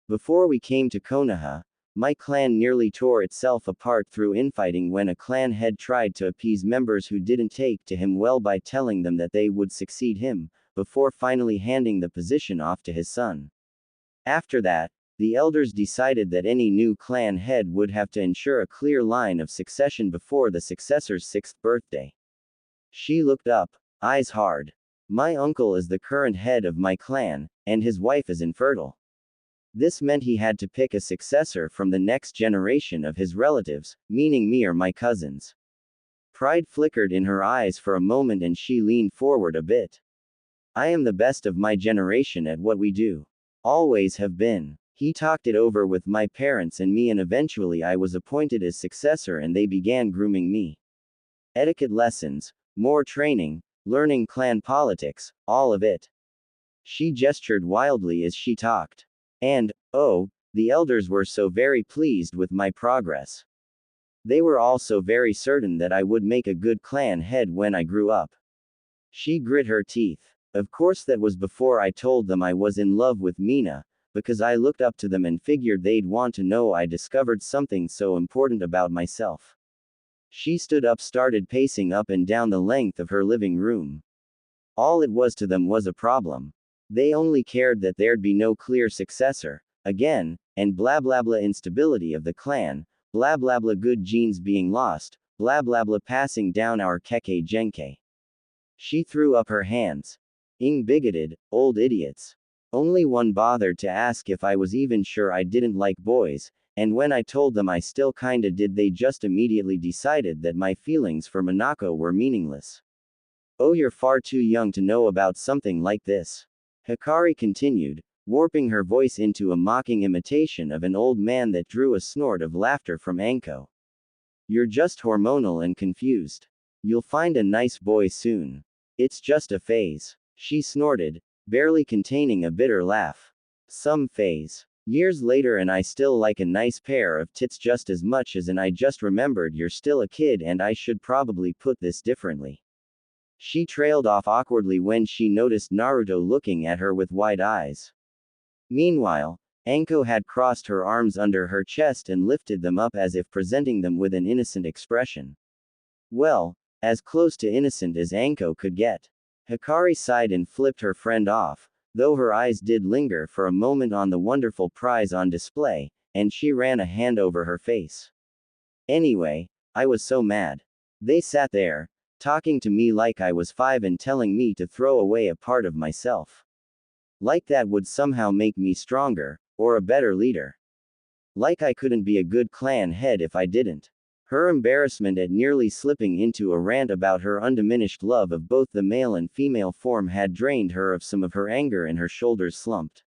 Before we came to Konoha, my clan nearly tore itself apart through infighting when a clan head tried to appease members who didn't take to him well by telling them that they would succeed him, before finally handing the position off to his son. After that, the elders decided that any new clan head would have to ensure a clear line of succession before the successor's 6th birthday. She looked up, eyes hard. My uncle is the current head of my clan, and his wife is infertile. This meant he had to pick a successor from the next generation of his relatives, meaning me or my cousins. Pride flickered in her eyes for a moment and she leaned forward a bit. I am the best of my generation at what we do. Always have been. He talked it over with my parents and me, and eventually I was appointed as successor and they began grooming me. Etiquette lessons, more training, learning clan politics, all of it. She gestured wildly as she talked. And, oh, The elders were so very pleased with my progress. They were also very certain that I would make a good clan head when I grew up. She grit her teeth. Of course, that was before I told them I was in love with Mina, because I looked up to them and figured they'd want to know I discovered something so important about myself. She stood up, started pacing up and down the length of her living room. All it was to them was a problem. They only cared that there'd be no clear successor, again, and blah blah blah instability of the clan, blah blah blah good genes being lost, blah blah blah passing down our keke genke. She threw up her hands. Bigoted, old idiots. Only one bothered to ask if I was even sure I didn't like boys, and when I told them I still kinda did, they just immediately decided that my feelings for Minako were meaningless. Oh, you're far too young to know about something like this. Hikari continued, warping her voice into a mocking imitation of an old man that drew a snort of laughter from Anko. You're just hormonal and confused. You'll find a nice boy soon. It's just a phase. She snorted, barely containing a bitter laugh. Some phase. Years later and I still like a nice pair of tits just as much as, and I just remembered you're still a kid and I should probably put this differently. She trailed off awkwardly when she noticed Naruto looking at her with wide eyes. Meanwhile, Anko had crossed her arms under her chest and lifted them up as if presenting them with an innocent expression. Well, as close to innocent as Anko could get. Hikari sighed and flipped her friend off, though her eyes did linger for a moment on the wonderful prize on display, and she ran a hand over her face. Anyway, I was so mad. They sat there, talking to me like I was 5 and telling me to throw away a part of myself. Like that would somehow make me stronger, or a better leader. Like I couldn't be a good clan head if I didn't. Her embarrassment at nearly slipping into a rant about her undiminished love of both the male and female form had drained her of some of her anger and her shoulders slumped.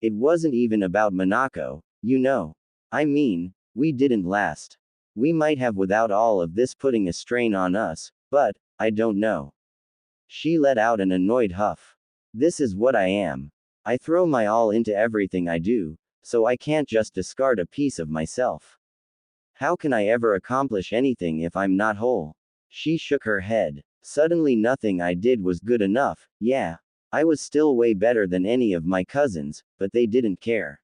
It wasn't even about Minako, you know. I mean, we didn't last. We might have without all of this putting a strain on us, but, I don't know. She let out an annoyed huff. This is what I am. I throw my all into everything I do, so I can't just discard a piece of myself. How can I ever accomplish anything if I'm not whole? She shook her head. Suddenly nothing I did was good enough. Yeah. I was still way better than any of my cousins, but they didn't care.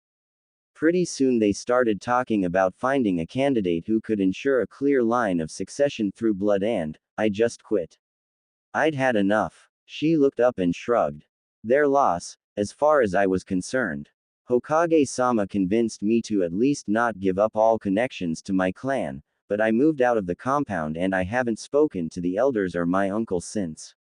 Pretty soon they started talking about finding a candidate who could ensure a clear line of succession through blood, and I just quit. I'd had enough. She looked up and shrugged. Their loss, as far as I was concerned. Hokage-sama convinced me to at least not give up all connections to my clan, but I moved out of the compound and I haven't spoken to the elders or my uncle since.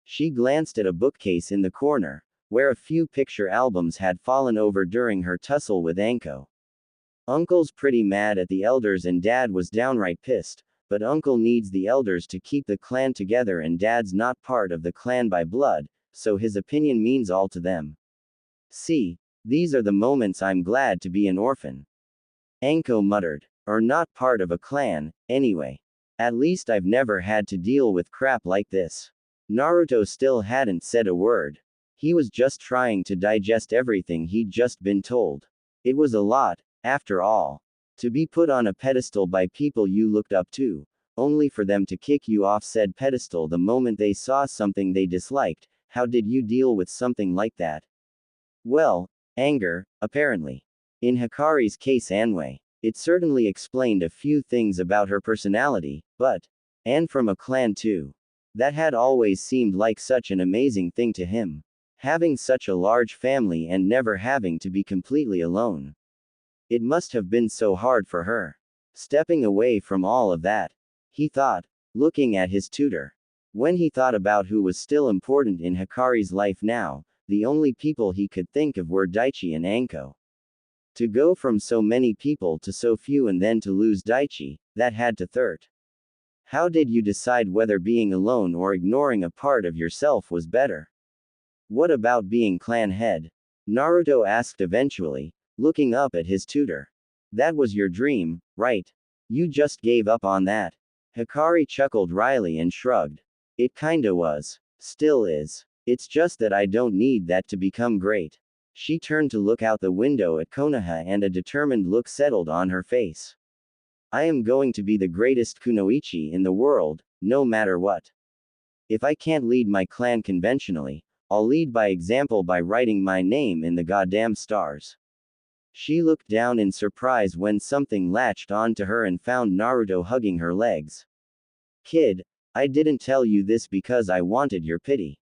She glanced at a bookcase in the corner, where a few picture albums had fallen over during her tussle with Anko. Uncle's pretty mad at the elders and Dad was downright pissed, but Uncle needs the elders to keep the clan together and Dad's not part of the clan by blood, so his opinion means all to them. See, these are the moments I'm glad to be an orphan. Anko muttered. Or not part of a clan, anyway. At least I've never had to deal with crap like this. Naruto still hadn't said a word. He was just trying to digest everything he'd just been told. It was a lot, after all. To be put on a pedestal by people you looked up to, only for them to kick you off said pedestal the moment they saw something they disliked. How did you deal with something like that? Well, anger, apparently. In Hikari's case anyway. It certainly explained a few things about her personality, and from a clan too. That had always seemed like such an amazing thing to him. Having such a large family and never having to be completely alone. It must have been so hard for her. Stepping away from all of that. He thought, looking at his tutor. When he thought about who was still important in Hikari's life now, the only people he could think of were Daichi and Anko. To go from so many people to so few and then to lose Daichi, that had to hurt. How did you decide whether being alone or ignoring a part of yourself was better? What about being clan head? Naruto asked eventually, looking up at his tutor. That was your dream, right? You just gave up on that. Hikari chuckled wryly and shrugged. It kinda was. Still is. It's just that I don't need that to become great. She turned to look out the window at Konoha and a determined look settled on her face. I am going to be the greatest kunoichi in the world, no matter what. If I can't lead my clan conventionally, I'll lead by example by writing my name in the goddamn stars. She looked down in surprise when something latched onto her and found Naruto hugging her legs. Kid, I didn't tell you this because I wanted your pity.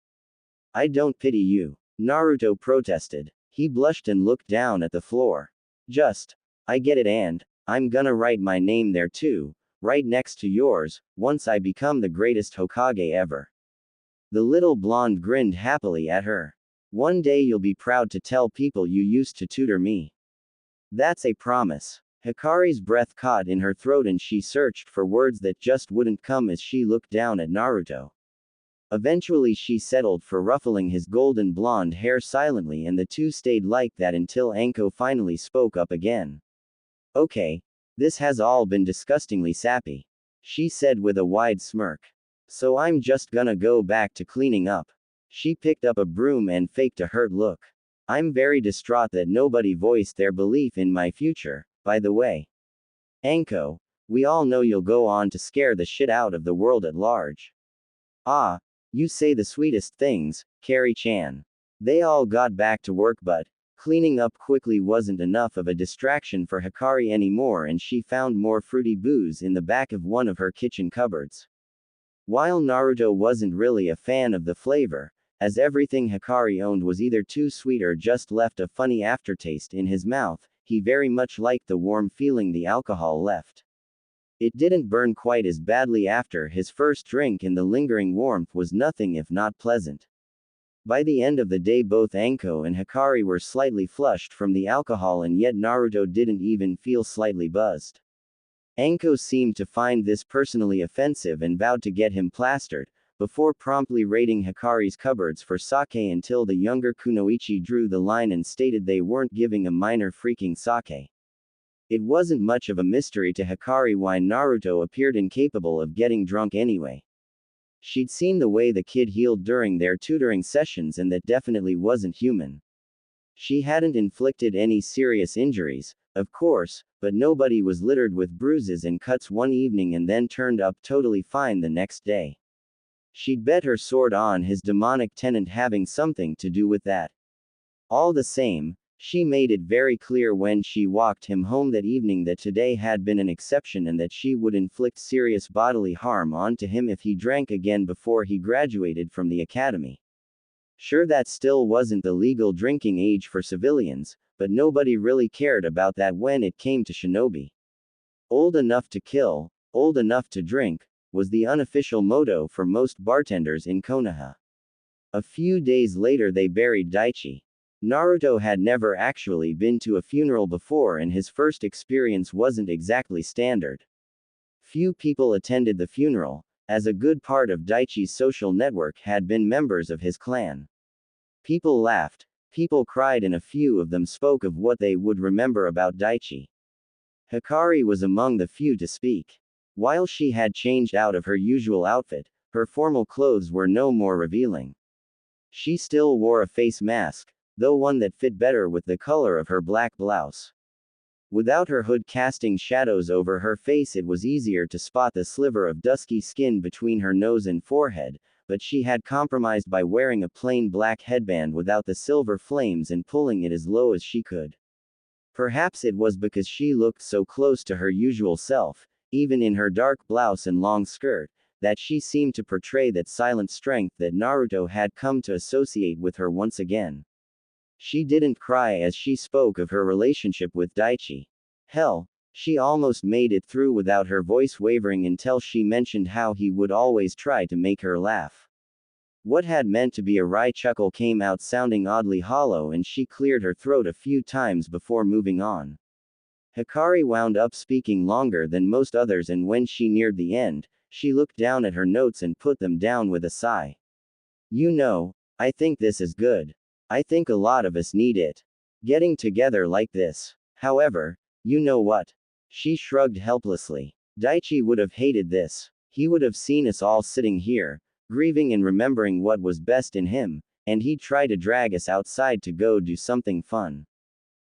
I don't pity you, Naruto protested. He blushed and looked down at the floor. I get it, and I'm gonna write my name there too, right next to yours, once I become the greatest Hokage ever. The little blonde grinned happily at her. One day you'll be proud to tell people you used to tutor me. That's a promise. Hikari's breath caught in her throat and she searched for words that just wouldn't come as she looked down at Naruto. Eventually she settled for ruffling his golden blonde hair silently, and the two stayed like that until Anko finally spoke up again. Okay. This has all been disgustingly sappy, she said with a wide smirk. So I'm just gonna go back to cleaning up. She picked up a broom and faked a hurt look. I'm very distraught that nobody voiced their belief in my future, by the way. Anko, we all know you'll go on to scare the shit out of the world at large. Ah, you say the sweetest things, Carrie-chan. They all got back to work, but cleaning up quickly wasn't enough of a distraction for Hikari anymore, and she found more fruity booze in the back of one of her kitchen cupboards. While Naruto wasn't really a fan of the flavor, as everything Hikari owned was either too sweet or just left a funny aftertaste in his mouth, he very much liked the warm feeling the alcohol left. It didn't burn quite as badly after his first drink, and the lingering warmth was nothing if not pleasant. By the end of the day both Anko and Hikari were slightly flushed from the alcohol, and yet Naruto didn't even feel slightly buzzed. Anko seemed to find this personally offensive and vowed to get him plastered, before promptly raiding Hikari's cupboards for sake until the younger kunoichi drew the line and stated they weren't giving a minor freaking sake. It wasn't much of a mystery to Hikari why Naruto appeared incapable of getting drunk anyway. She'd seen the way the kid healed during their tutoring sessions, and that definitely wasn't human. She hadn't inflicted any serious injuries, of course, but nobody was littered with bruises and cuts one evening and then turned up totally fine the next day. She'd bet her sword on his demonic tenant having something to do with that. All the same, she made it very clear when she walked him home that evening that today had been an exception and that she would inflict serious bodily harm onto him if he drank again before he graduated from the academy. Sure, that still wasn't the legal drinking age for civilians, but nobody really cared about that when it came to shinobi. Old enough to kill, old enough to drink, was the unofficial motto for most bartenders in Konoha. A few days later they buried Daichi. Naruto had never actually been to a funeral before, and his first experience wasn't exactly standard. Few people attended the funeral, as a good part of Daichi's social network had been members of his clan. People laughed, people cried, and a few of them spoke of what they would remember about Daichi. Hikari was among the few to speak. While she had changed out of her usual outfit, her formal clothes were no more revealing. She still wore a face mask, though one that fit better with the color of her black blouse. Without her hood casting shadows over her face, it was easier to spot the sliver of dusky skin between her nose and forehead, but she had compromised by wearing a plain black headband without the silver flames and pulling it as low as she could. Perhaps it was because she looked so close to her usual self, even in her dark blouse and long skirt, that she seemed to portray that silent strength that Naruto had come to associate with her once again. She didn't cry as she spoke of her relationship with Daichi. Hell, she almost made it through without her voice wavering until she mentioned how he would always try to make her laugh. What had meant to be a wry chuckle came out sounding oddly hollow, and she cleared her throat a few times before moving on. Hikari wound up speaking longer than most others, and when she neared the end, she looked down at her notes and put them down with a sigh. You know, I think this is good. I think a lot of us need it. Getting together like this. However, you know what? She shrugged helplessly. Daichi would have hated this. He would have seen us all sitting here, grieving and remembering what was best in him, And he'd try to drag us outside to go do something fun.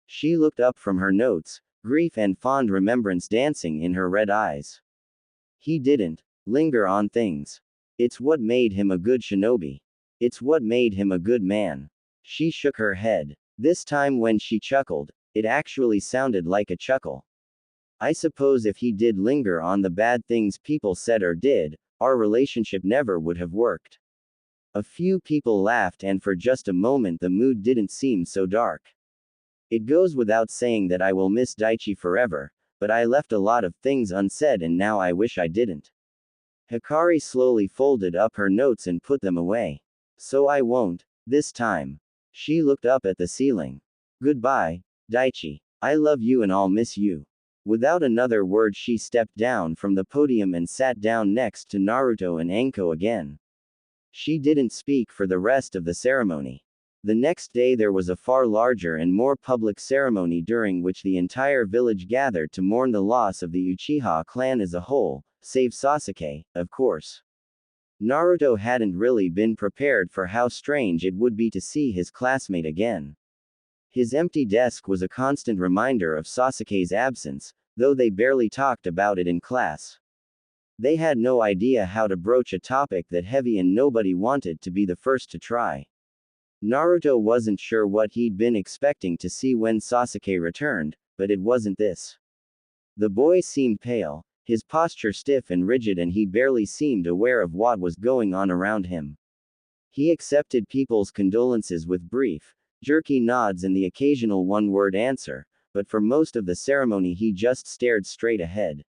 She looked up from her notes, grief and fond remembrance dancing in her red eyes. He didn't linger on things. It's what made him a good shinobi. It's what made him a good man. She shook her head. This time when she chuckled, it actually sounded like a chuckle. I suppose if he did linger on the bad things people said or did, our relationship never would have worked. A few people laughed, and for just a moment the mood didn't seem so dark. It goes without saying that I will miss Daichi forever, but I left a lot of things unsaid and now I wish I didn't. Hikari slowly folded up her notes and put them away. So I won't, this time. She looked up at the ceiling. Goodbye, Daichi. I love you and I'll miss you. Without another word she stepped down from the podium and sat down next to Naruto and Anko again. She didn't speak for the rest of the ceremony. The next day there was a far larger and more public ceremony during which the entire village gathered to mourn the loss of the Uchiha clan as a whole, save Sasuke, of course. Naruto hadn't really been prepared for how strange it would be to see his classmate again. His empty desk was a constant reminder of Sasuke's absence, though they barely talked about it in class. They had no idea how to broach a topic that heavy and nobody wanted to be the first to try. Naruto wasn't sure what he'd been expecting to see when Sasuke returned, but it wasn't this. The boy seemed pale, his posture stiff and rigid, and he barely seemed aware of what was going on around him. He accepted people's condolences with brief, jerky nods and the occasional one-word answer, but for most of the ceremony he just stared straight ahead.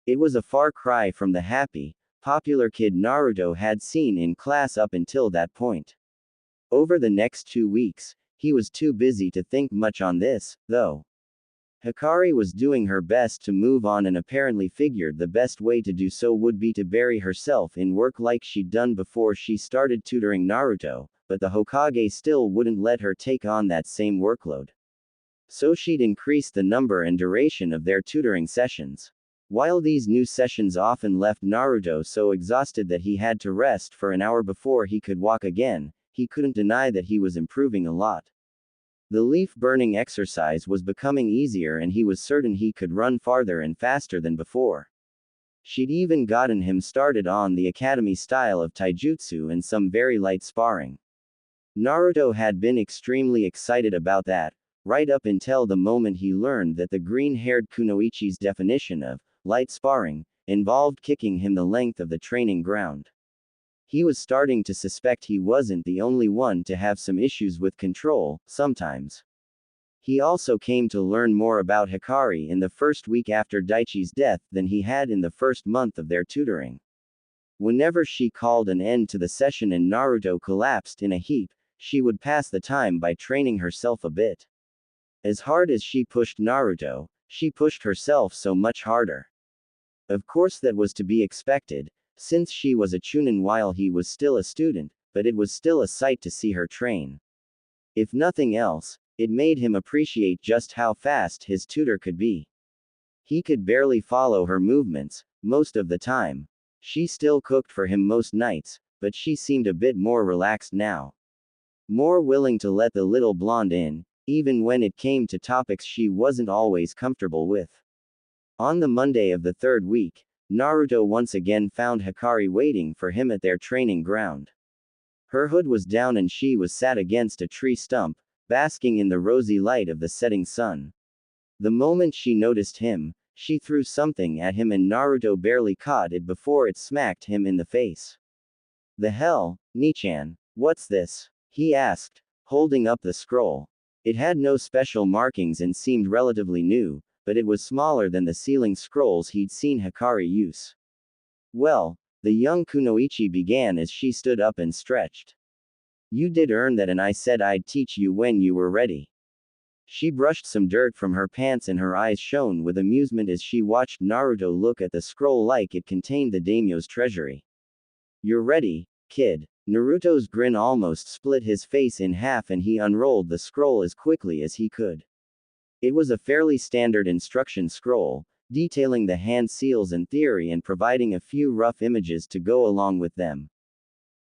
It was a far cry from the happy, popular kid Naruto had seen in class up until that point. Over the next 2 weeks, he was too busy to think much on this, though. Hikari was doing her best to move on and apparently figured the best way to do so would be to bury herself in work like she'd done before she started tutoring Naruto, but the Hokage still wouldn't let her take on that same workload. So she'd increase the number and duration of their tutoring sessions. While these new sessions often left Naruto so exhausted that he had to rest for an hour before he could walk again, he couldn't deny that he was improving a lot. The leaf-burning exercise was becoming easier and he was certain he could run farther and faster than before. She'd even gotten him started on the academy style of taijutsu and some very light sparring. Naruto had been extremely excited about that, right up until the moment he learned that the green-haired kunoichi's definition of light sparring involved kicking him the length of the training ground. He was starting to suspect he wasn't the only one to have some issues with control, sometimes. He also came to learn more about Hikari in the first week after Daichi's death than he had in the first month of their tutoring. Whenever she called an end to the session and Naruto collapsed in a heap, she would pass the time by training herself a bit. As hard as she pushed Naruto, she pushed herself so much harder. Of course that was to be expected, since she was a chunin while he was still a student, but it was still a sight to see her train. If nothing else, it made him appreciate just how fast his tutor could be. He could barely follow her movements, most of the time. She still cooked for him most nights, but she seemed a bit more relaxed now. More willing to let the little blonde in, even when it came to topics she wasn't always comfortable with. On the Monday of the third week, Naruto once again found Hikari waiting for him at their training ground. Her hood was down and she was sat against a tree stump, basking in the rosy light of the setting sun. The moment she noticed him, she threw something at him and Naruto barely caught it before it smacked him in the face. "The hell, Nichan, what's this?" he asked, holding up the scroll. It had no special markings and seemed relatively new, but it was smaller than the ceiling scrolls he'd seen Hikari use. "Well," the young kunoichi began as she stood up and stretched. "You did earn that and I said I'd teach you when you were ready." She brushed some dirt from her pants and her eyes shone with amusement as she watched Naruto look at the scroll like it contained the daimyo's treasury. "You're ready, kid." Naruto's grin almost split his face in half and he unrolled the scroll as quickly as he could. It was a fairly standard instruction scroll, detailing the hand seals and theory and providing a few rough images to go along with them.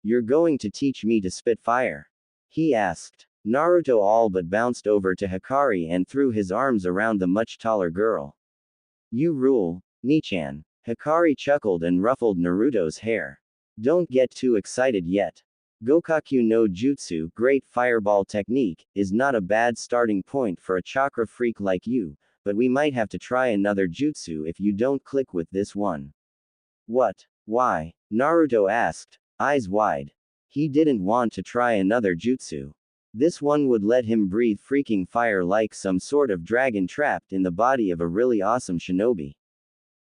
"You're going to teach me to spit fire." he asked. Naruto all but bounced over to Hikari and threw his arms around the much taller girl. You rule, Nichan. Hikari chuckled and ruffled Naruto's hair. Don't get too excited yet. Gokaku no Jutsu, great fireball technique, is not a bad starting point for a chakra freak like you, but we might have to try another jutsu if you don't click with this one. What? Why? Naruto asked, eyes wide. He didn't want to try another jutsu. This one would let him breathe freaking fire like some sort of dragon trapped in the body of a really awesome shinobi.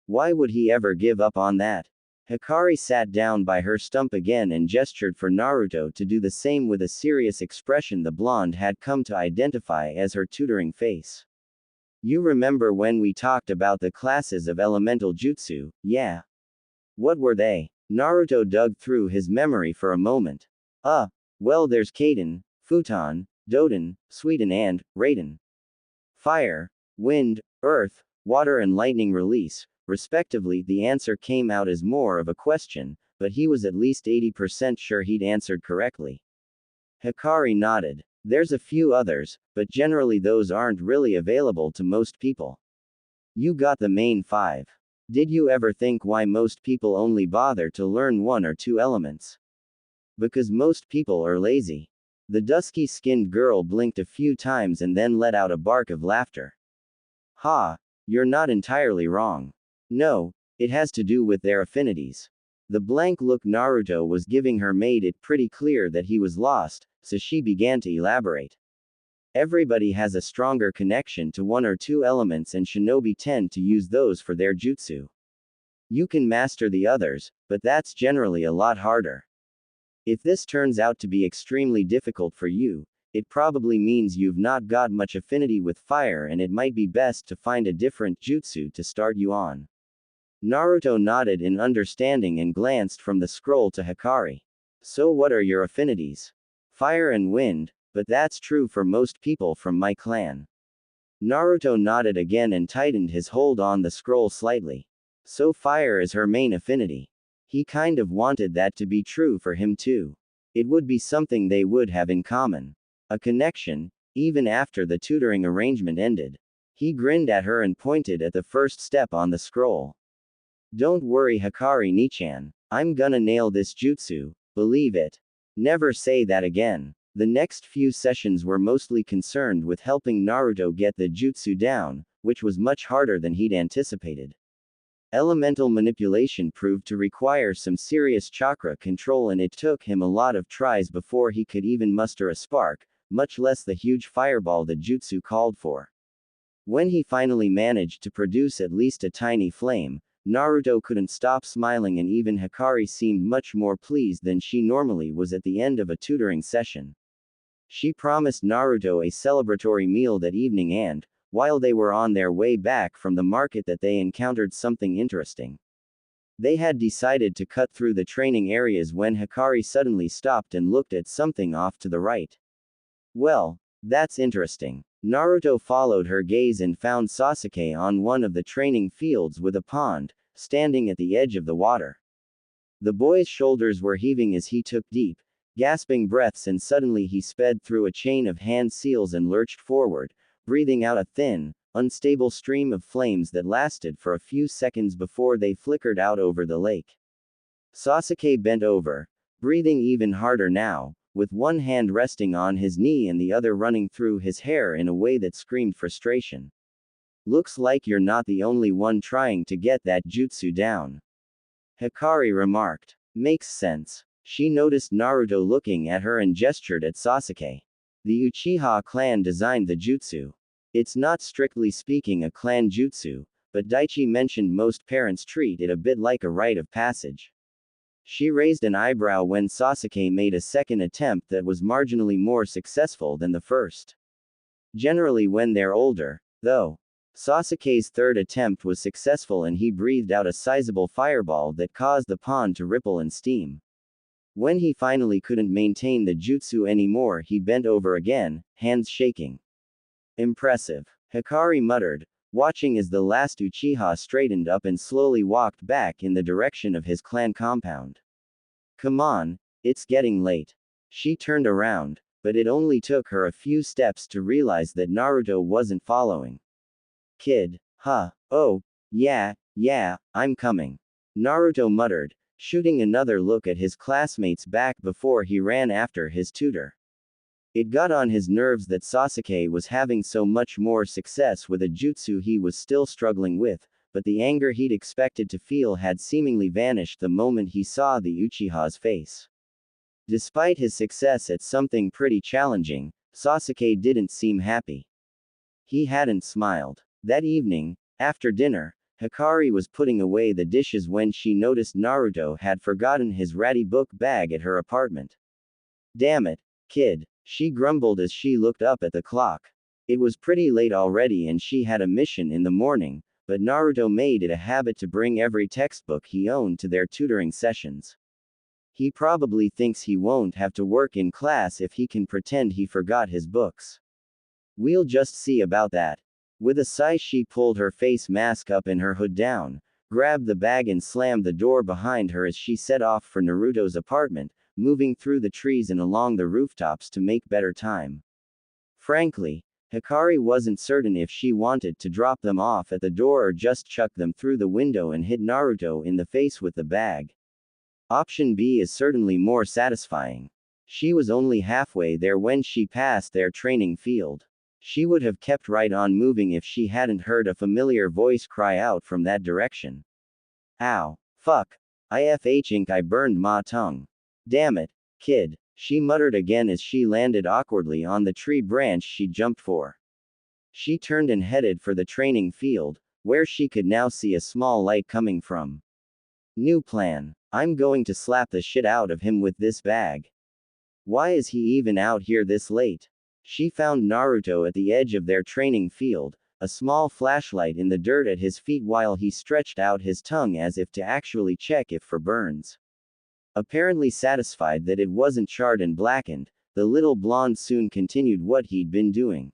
Why would he ever give up on that? Hikari sat down by her stump again and gestured for Naruto to do the same with a serious expression the blonde had come to identify as her tutoring face. You remember when we talked about the classes of elemental jutsu, yeah? What were they? Naruto dug through his memory for a moment. Well there's Kaden, Futon, Doden, Suiten and Raiden. Fire, wind, earth, water and lightning release, respectively. The answer came out as more of a question, but he was at least 80% sure he'd answered correctly. Hikari nodded. There's a few others, but generally those aren't really available to most people. You got the main 5. Did you ever think why most people only bother to learn 1 or 2 elements? Because most people are lazy. The dusky-skinned girl blinked a few times and then let out a bark of laughter. Ha! You're not entirely wrong. No, it has to do with their affinities. The blank look Naruto was giving her made it pretty clear that he was lost, so she began to elaborate. Everybody has a stronger connection to 1 or 2 elements and shinobi tend to use those for their jutsu. You can master the others, but that's generally a lot harder. If this turns out to be extremely difficult for you, it probably means you've not got much affinity with fire and it might be best to find a different jutsu to start you on. Naruto nodded in understanding and glanced from the scroll to Hikari. So what are your affinities? Fire and wind, but that's true for most people from my clan. Naruto nodded again and tightened his hold on the scroll slightly. So fire is her main affinity. He kind of wanted that to be true for him too. It would be something they would have in common. A connection, even after the tutoring arrangement ended. He grinned at her and pointed at the first step on the scroll. Don't worry Hikari Nichan. I'm gonna nail this jutsu, believe it. Never say that again. The next few sessions were mostly concerned with helping Naruto get the jutsu down, which was much harder than he'd anticipated. Elemental manipulation proved to require some serious chakra control and it took him a lot of tries before he could even muster a spark, much less the huge fireball the jutsu called for. When he finally managed to produce at least a tiny flame, Naruto couldn't stop smiling and even Hikari seemed much more pleased than she normally was at the end of a tutoring session. She promised Naruto a celebratory meal that evening and, while they were on their way back from the market that they encountered something interesting. They had decided to cut through the training areas when Hikari suddenly stopped and looked at something off to the right. Well, that's interesting. Naruto followed her gaze and found Sasuke on one of the training fields with a pond, standing at the edge of the water. The boy's shoulders were heaving as he took deep, gasping breaths and suddenly he sped through a chain of hand seals and lurched forward, breathing out a thin, unstable stream of flames that lasted for a few seconds before they flickered out over the lake. Sasuke bent over, breathing even harder now, with one hand resting on his knee and the other running through his hair in a way that screamed frustration. Looks like you're not the only one trying to get that jutsu down. Hikari remarked. Makes sense. She noticed Naruto looking at her and gestured at Sasuke. The Uchiha clan designed the jutsu. It's not strictly speaking a clan jutsu, but Daichi mentioned most parents treat it a bit like a rite of passage. She raised an eyebrow when Sasuke made a second attempt that was marginally more successful than the first. Generally when they're older, though. Sasuke's third attempt was successful and he breathed out a sizable fireball that caused the pond to ripple and steam. When he finally couldn't maintain the jutsu anymore, he bent over again, hands shaking. Impressive. Hikari muttered, watching as the last Uchiha straightened up and slowly walked back in the direction of his clan compound. Come on, it's getting late. She turned around, but it only took her a few steps to realize that Naruto wasn't following. Kid, huh, oh, yeah, I'm coming. Naruto muttered, shooting another look at his classmate's back before he ran after his tutor. It got on his nerves that Sasuke was having so much more success with a jutsu he was still struggling with, but the anger he'd expected to feel had seemingly vanished the moment he saw the Uchiha's face. Despite his success at something pretty challenging, Sasuke didn't seem happy. He hadn't smiled. That evening, after dinner, Hikari was putting away the dishes when she noticed Naruto had forgotten his ratty book bag at her apartment. Damn it, kid, she grumbled as she looked up at the clock. It was pretty late already and she had a mission in the morning, but Naruto made it a habit to bring every textbook he owned to their tutoring sessions. He probably thinks he won't have to work in class if he can pretend he forgot his books. We'll just see about that. With a sigh, she pulled her face mask up and her hood down, grabbed the bag and slammed the door behind her as she set off for Naruto's apartment, moving through the trees and along the rooftops to make better time. Frankly, Hikari wasn't certain if she wanted to drop them off at the door or just chuck them through the window and hit Naruto in the face with the bag. Option B is certainly more satisfying. She was only halfway there when she passed their training field. She would have kept right on moving if she hadn't heard a familiar voice cry out from that direction. Ow. Fuck. I burned my tongue. Damn it, kid, she muttered again as she landed awkwardly on the tree branch she jumped for. She turned and headed for the training field, where she could now see a small light coming from. New plan. I'm going to slap the shit out of him with this bag. Why is he even out here this late? She found Naruto at the edge of their training field, a small flashlight in the dirt at his feet while he stretched out his tongue as if to actually check if for burns. Apparently satisfied that it wasn't charred and blackened, the little blonde soon continued what he'd been doing.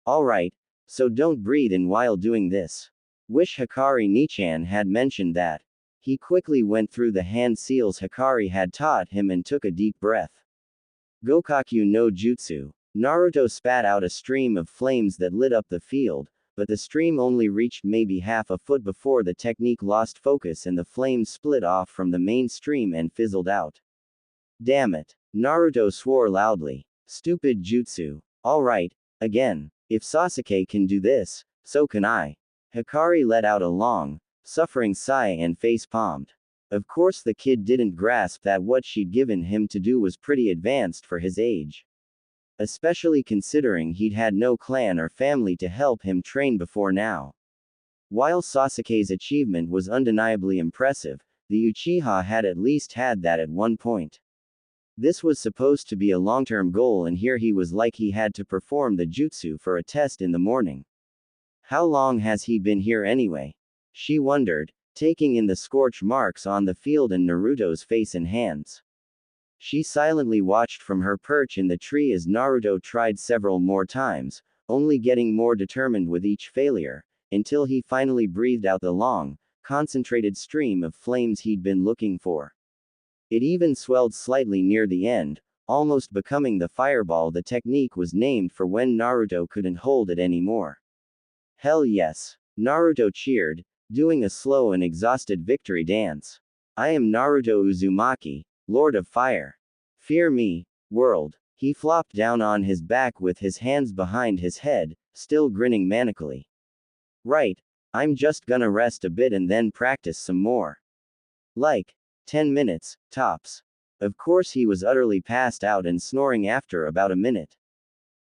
Alright, so don't breathe in while doing this. Wish Hikari Nichan had mentioned that. He quickly went through the hand seals Hikari had taught him and took a deep breath. Gokaku no Jutsu. Naruto spat out a stream of flames that lit up the field, but the stream only reached maybe half a foot before the technique lost focus and the flames split off from the main stream and fizzled out. Damn it. Naruto swore loudly. Stupid jutsu. Alright, again. If Sasuke can do this, so can I. Hikari let out a long, suffering sigh and face-palmed. Of course the kid didn't grasp that what she'd given him to do was pretty advanced for his age. Especially considering he'd had no clan or family to help him train before now. While Sasuke's achievement was undeniably impressive, the Uchiha had at least had that at one point. This was supposed to be a long-term goal and here he was like he had to perform the jutsu for a test in the morning. How long has he been here anyway? She wondered, taking in the scorch marks on the field and Naruto's face and hands. She silently watched from her perch in the tree as Naruto tried several more times, only getting more determined with each failure, until he finally breathed out the long, concentrated stream of flames he'd been looking for. It even swelled slightly near the end, almost becoming the fireball the technique was named for when Naruto couldn't hold it anymore. Hell yes. Naruto cheered, doing a slow and exhausted victory dance. I am Naruto Uzumaki, Lord of Fire. Fear me, world. He flopped down on his back with his hands behind his head, still grinning manically. Right. I'm just gonna rest a bit and then practice some more. Like 10 minutes, tops. Of course he was utterly passed out and snoring after about a minute.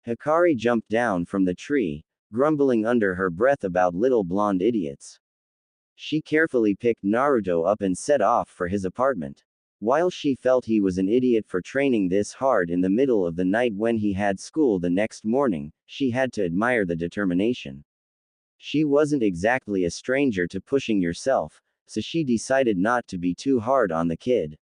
Hikari jumped down from the tree, grumbling under her breath about little blonde idiots. She carefully picked Naruto up and set off for his apartment. While she felt he was an idiot for training this hard in the middle of the night when he had school the next morning, she had to admire the determination. She wasn't exactly a stranger to pushing yourself, so she decided not to be too hard on the kid.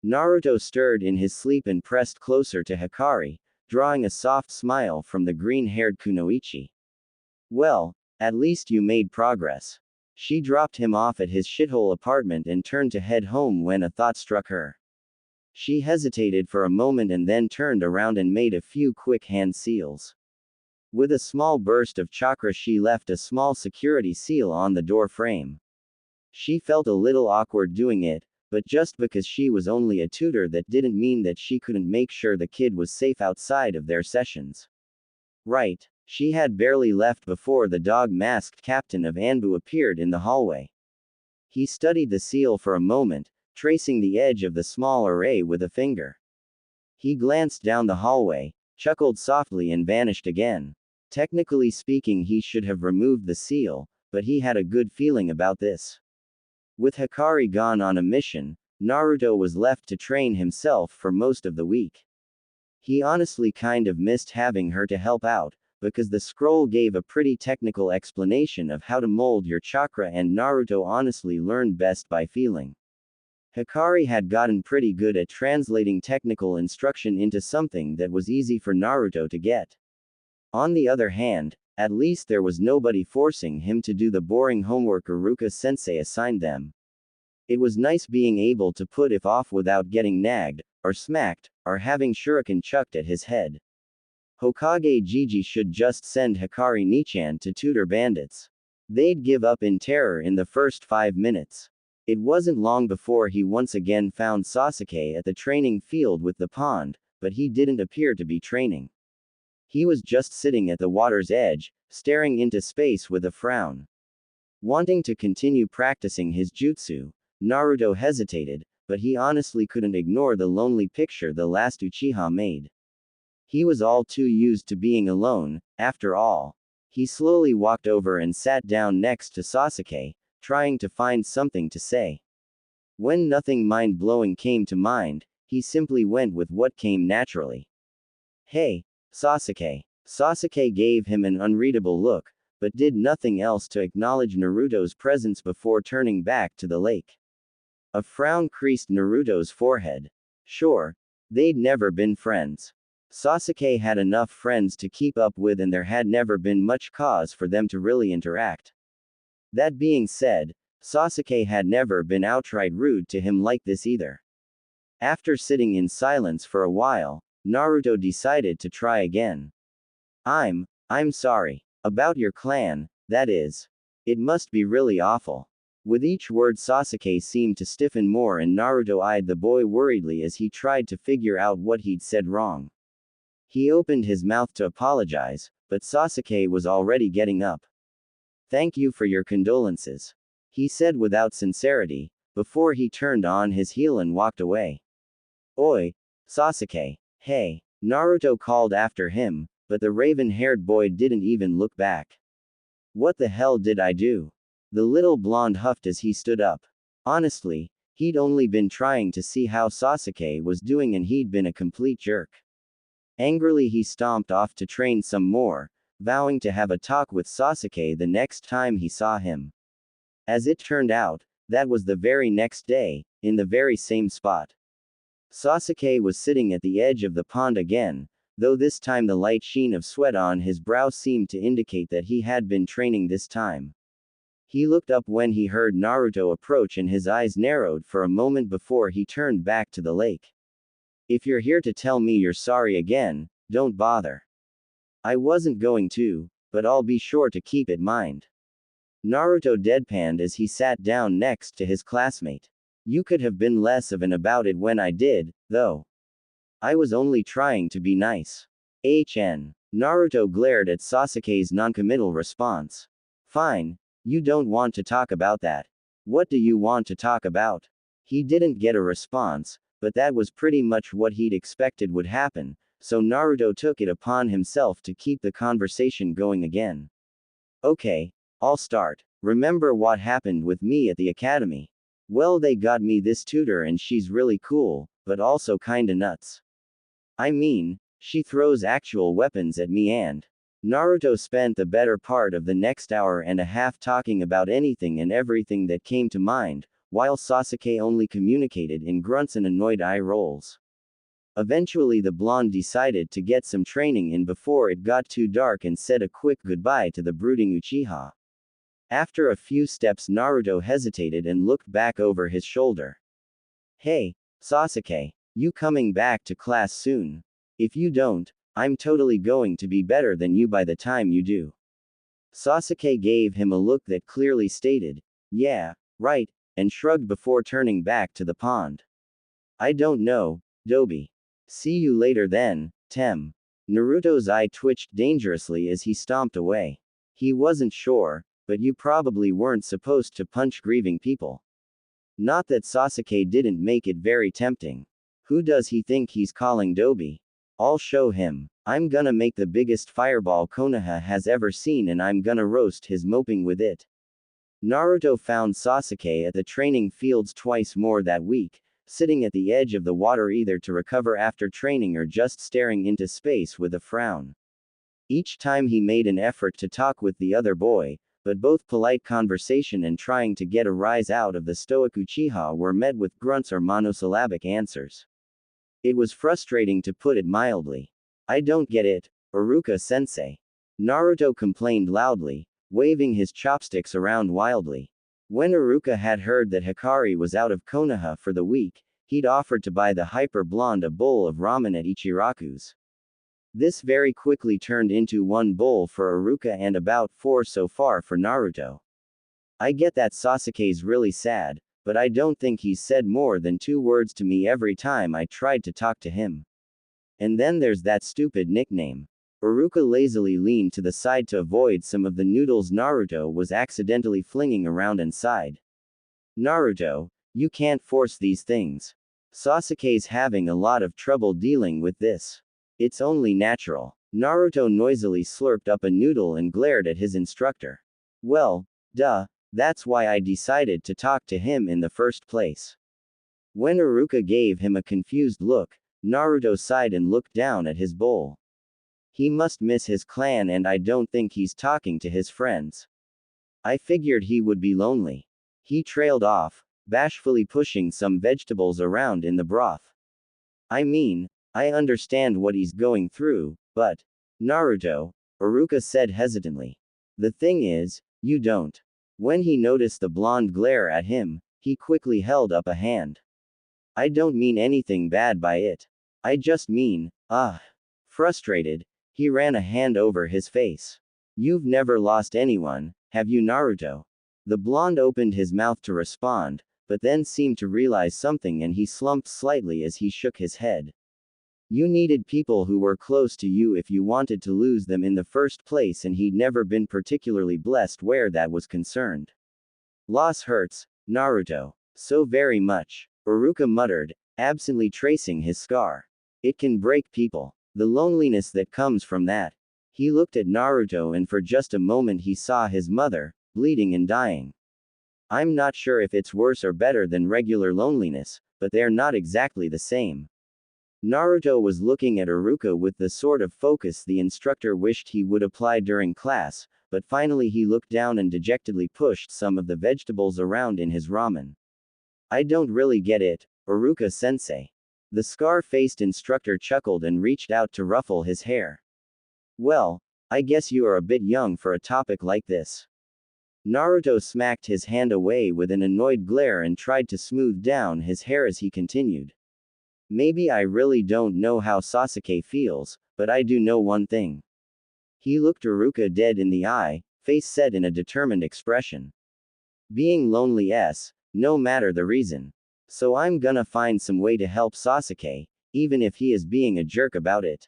Naruto stirred in his sleep and pressed closer to Hikari, drawing a soft smile from the green-haired kunoichi. Well, at least you made progress. She dropped him off at his shithole apartment and turned to head home when a thought struck her. She hesitated for a moment and then turned around and made a few quick hand seals. With a small burst of chakra, she left a small security seal on the door frame. She felt a little awkward doing it, but just because she was only a tutor, that didn't mean that she couldn't make sure the kid was safe outside of their sessions. Right. She had barely left before the dog-masked captain of Anbu appeared in the hallway. He studied the seal for a moment, tracing the edge of the small array with a finger. He glanced down the hallway, chuckled softly and vanished again. Technically speaking, he should have removed the seal, but he had a good feeling about this. With Hikari gone on a mission, Naruto was left to train himself for most of the week. He honestly kind of missed having her to help out, because the scroll gave a pretty technical explanation of how to mold your chakra, and Naruto honestly learned best by feeling. Hikari had gotten pretty good at translating technical instruction into something that was easy for Naruto to get. On the other hand, at least there was nobody forcing him to do the boring homework Iruka-sensei assigned them. It was nice being able to put it off without getting nagged, or smacked, or having shuriken chucked at his head. Hokage Jiji should just send Hikari Nichan to tutor bandits. They'd give up in terror in the first 5 minutes. It wasn't long before he once again found Sasuke at the training field with the pond, but he didn't appear to be training. He was just sitting at the water's edge, staring into space with a frown. Wanting to continue practicing his jutsu, Naruto hesitated, but he honestly couldn't ignore the lonely picture the last Uchiha made. He was all too used to being alone, after all. He slowly walked over and sat down next to Sasuke, trying to find something to say. When nothing mind-blowing came to mind, he simply went with what came naturally. "Hey, Sasuke." Sasuke gave him an unreadable look, but did nothing else to acknowledge Naruto's presence before turning back to the lake. A frown creased Naruto's forehead. Sure, they'd never been friends. Sasuke had enough friends to keep up with, and there had never been much cause for them to really interact. That being said, Sasuke had never been outright rude to him like this either. After sitting in silence for a while, Naruto decided to try again. I'm sorry. About your clan, that is. It must be really awful." With each word, Sasuke seemed to stiffen more, and Naruto eyed the boy worriedly as he tried to figure out what he'd said wrong. He opened his mouth to apologize, but Sasuke was already getting up. "Thank you for your condolences," he said without sincerity, before he turned on his heel and walked away. "Oi, Sasuke." "Hey," Naruto called after him, but the raven-haired boy didn't even look back. "What the hell did I do?" The little blonde huffed as he stood up. Honestly, he'd only been trying to see how Sasuke was doing, and he'd been a complete jerk. Angrily, he stomped off to train some more, vowing to have a talk with Sasuke the next time he saw him. As it turned out, that was the very next day, in the very same spot. Sasuke was sitting at the edge of the pond again, though this time the light sheen of sweat on his brow seemed to indicate that he had been training this time. He looked up when he heard Naruto approach, and his eyes narrowed for a moment before he turned back to the lake. "If you're here to tell me you're sorry again, don't bother. I wasn't going to, but I'll be sure to keep it in mind." Naruto deadpanned as he sat down next to his classmate. "You could have been less of an about it when I did, though. I was only trying to be nice." Naruto glared at Sasuke's noncommittal response. "Fine. You don't want to talk about that. What do you want to talk about?" He didn't get a response, but that was pretty much what he'd expected would happen, so Naruto took it upon himself to keep the conversation going again. "Okay, I'll start. Remember what happened with me at the academy? Well, they got me this tutor, and she's really cool, but also kinda nuts. I mean, she throws actual weapons at me and..." Naruto spent the better part of the next hour and a half talking about anything and everything that came to mind, while Sasuke only communicated in grunts and annoyed eye rolls. Eventually, the blonde decided to get some training in before it got too dark and said a quick goodbye to the brooding Uchiha. After a few steps, Naruto hesitated and looked back over his shoulder. "Hey, Sasuke." You coming back to class soon? If you don't, I'm totally going to be better than you by the time you do. Sasuke gave him a look that clearly stated, yeah, right, and shrugged before turning back to the pond. I don't know, Dobi. See you later then, Tem. Naruto's eye twitched dangerously as he stomped away. He wasn't sure, but you probably weren't supposed to punch grieving people. Not that Sasuke didn't make it very tempting. Who does he think he's calling Dobi? I'll show him. I'm gonna make the biggest fireball Konoha has ever seen and I'm gonna roast his moping with it. Naruto found Sasuke at the training fields twice more that week, sitting at the edge of the water either to recover after training or just staring into space with a frown. Each time he made an effort to talk with the other boy, but both polite conversation and trying to get a rise out of the stoic Uchiha were met with grunts or monosyllabic answers. It was frustrating to put it mildly. I don't get it, Iruka-sensei. Naruto complained loudly, waving his chopsticks around wildly. When Iruka had heard that Hikari was out of Konoha for the week, he'd offered to buy the hyper-blonde a bowl of ramen at Ichiraku's. This very quickly turned into one bowl for Iruka and about 4 so far for Naruto. I get that Sasuke's really sad, but I don't think he's said more than 2 words to me every time I tried to talk to him. And then there's that stupid nickname. Iruka lazily leaned to the side to avoid some of the noodles Naruto was accidentally flinging around and sighed. Naruto, you can't force these things. Sasuke's having a lot of trouble dealing with this. It's only natural. Naruto noisily slurped up a noodle and glared at his instructor. Well, duh, that's why I decided to talk to him in the first place. When Iruka gave him a confused look, Naruto sighed and looked down at his bowl. He must miss his clan and I don't think he's talking to his friends. I figured he would be lonely. He trailed off, bashfully pushing some vegetables around in the broth. I mean, I understand what he's going through, but, Naruto, Iruka said hesitantly. The thing is, you don't. When he noticed the blonde glare at him, he quickly held up a hand. I don't mean anything bad by it. I just mean, frustrated, he ran a hand over his face. You've never lost anyone, have you, Naruto? The blonde opened his mouth to respond, but then seemed to realize something and he slumped slightly as he shook his head. You needed people who were close to you if you wanted to lose them in the first place and he'd never been particularly blessed where that was concerned. Loss hurts, Naruto. So very much, Iruka muttered, absently tracing his scar. It can break people. The loneliness that comes from that. He looked at Naruto and for just a moment he saw his mother, bleeding and dying. I'm not sure if it's worse or better than regular loneliness, but they're not exactly the same. Naruto was looking at Iruka with the sort of focus the instructor wished he would apply during class, but finally he looked down and dejectedly pushed some of the vegetables around in his ramen. I don't really get it, Iruka-sensei. The scar-faced instructor chuckled and reached out to ruffle his hair. Well, I guess you are a bit young for a topic like this. Naruto smacked his hand away with an annoyed glare and tried to smooth down his hair as he continued. Maybe I really don't know how Sasuke feels, but I do know one thing. He looked Iruka dead in the eye, face set in a determined expression. Being lonely no matter the reason. So I'm gonna find some way to help Sasuke, even if he is being a jerk about it.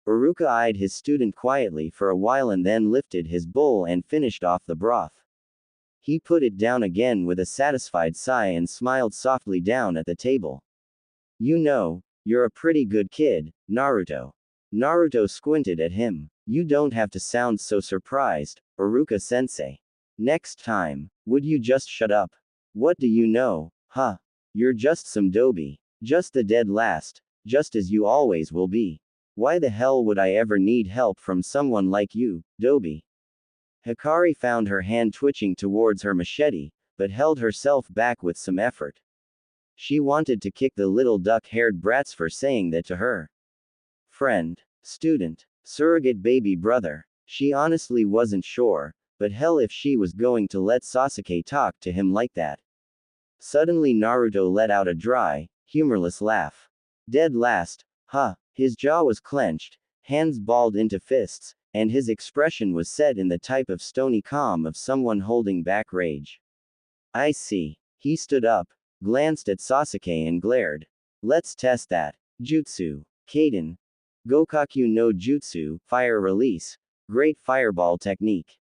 Iruka eyed his student quietly for a while and then lifted his bowl and finished off the broth. He put it down again with a satisfied sigh and smiled softly down at the table. You know, you're a pretty good kid, Naruto. Naruto squinted at him. You don't have to sound so surprised, Iruka-sensei. Next time, would you just shut up? What do you know, huh? You're just some doby. Just the dead last, just as you always will be. Why the hell would I ever need help from someone like you, doby? Hikari found her hand twitching towards her machete, but held herself back with some effort. She wanted to kick the little duck-haired brats for saying that to her. Friend, student, surrogate baby brother. She honestly wasn't sure, but hell if she was going to let Sasuke talk to him like that. Suddenly Naruto let out a dry, humorless laugh. Dead last, huh? His jaw was clenched, hands balled into fists, and his expression was set in the type of stony calm of someone holding back rage. I see. He stood up, glanced at Sasuke and glared. Let's test that. Jutsu. Kaden. Gokaku no Jutsu, fire release. Great fireball technique.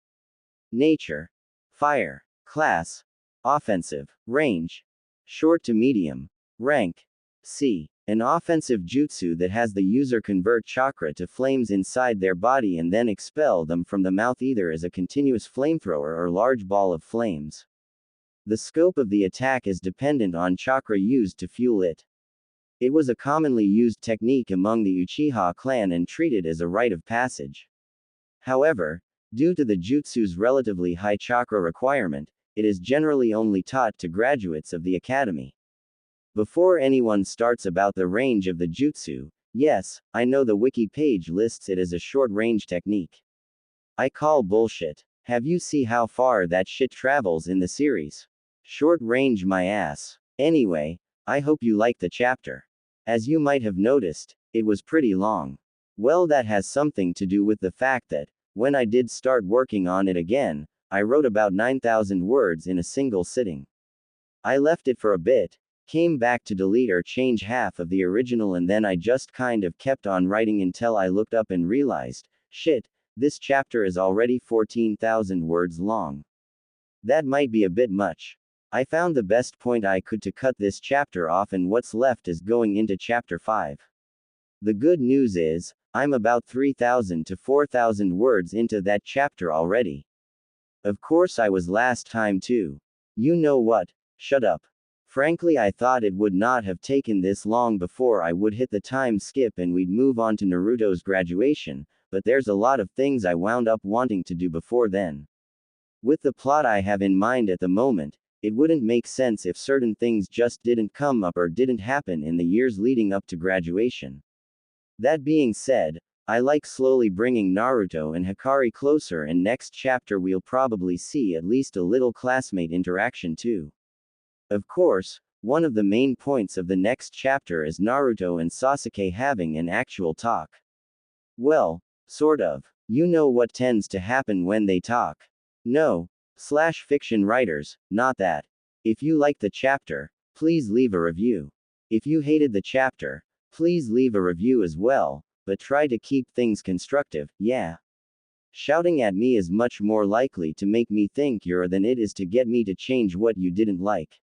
Nature. Fire. Class. Offensive. Range. Short to medium. Rank. C. An offensive jutsu that has the user convert chakra to flames inside their body and then expel them from the mouth either as a continuous flamethrower or large ball of flames. The scope of the attack is dependent on chakra used to fuel it. It was a commonly used technique among the Uchiha clan and treated as a rite of passage. However, due to the jutsu's relatively high chakra requirement, it is generally only taught to graduates of the academy. Before anyone starts about the range of the jutsu, yes, I know the wiki page lists it as a short-range technique. I call bullshit. Have you see how far that shit travels in the series? Short range my ass. Anyway, I hope you like the chapter. As you might have noticed, it was pretty long. Well, that has something to do with the fact that, when I did start working on it again, I wrote about 9,000 words in a single sitting. I left it for a bit, came back to delete or change half of the original, and then I just kind of kept on writing until I looked up and realized, shit, this chapter is already 14,000 words long. That might be a bit much. I found the best point I could to cut this chapter off, and what's left is going into chapter 5. The good news is, I'm about 3,000 to 4,000 words into that chapter already. Of course I was last time too. You know what? Shut up. Frankly, I thought it would not have taken this long before I would hit the time skip and we'd move on to Naruto's graduation, but there's a lot of things I wound up wanting to do before then. With the plot I have in mind at the moment, it wouldn't make sense if certain things just didn't come up or didn't happen in the years leading up to graduation. That being said, I like slowly bringing Naruto and Hikari closer, and next chapter we'll probably see at least a little classmate interaction too. Of course, one of the main points of the next chapter is Naruto and Sasuke having an actual talk. Well, sort of. You know what tends to happen when they talk. No. Fiction writers, not that. If you like the chapter, please leave a review. If you hated the chapter, please leave a review as well, but try to keep things constructive, yeah. Shouting at me is much more likely to make me think you're than it is to get me to change what you didn't like.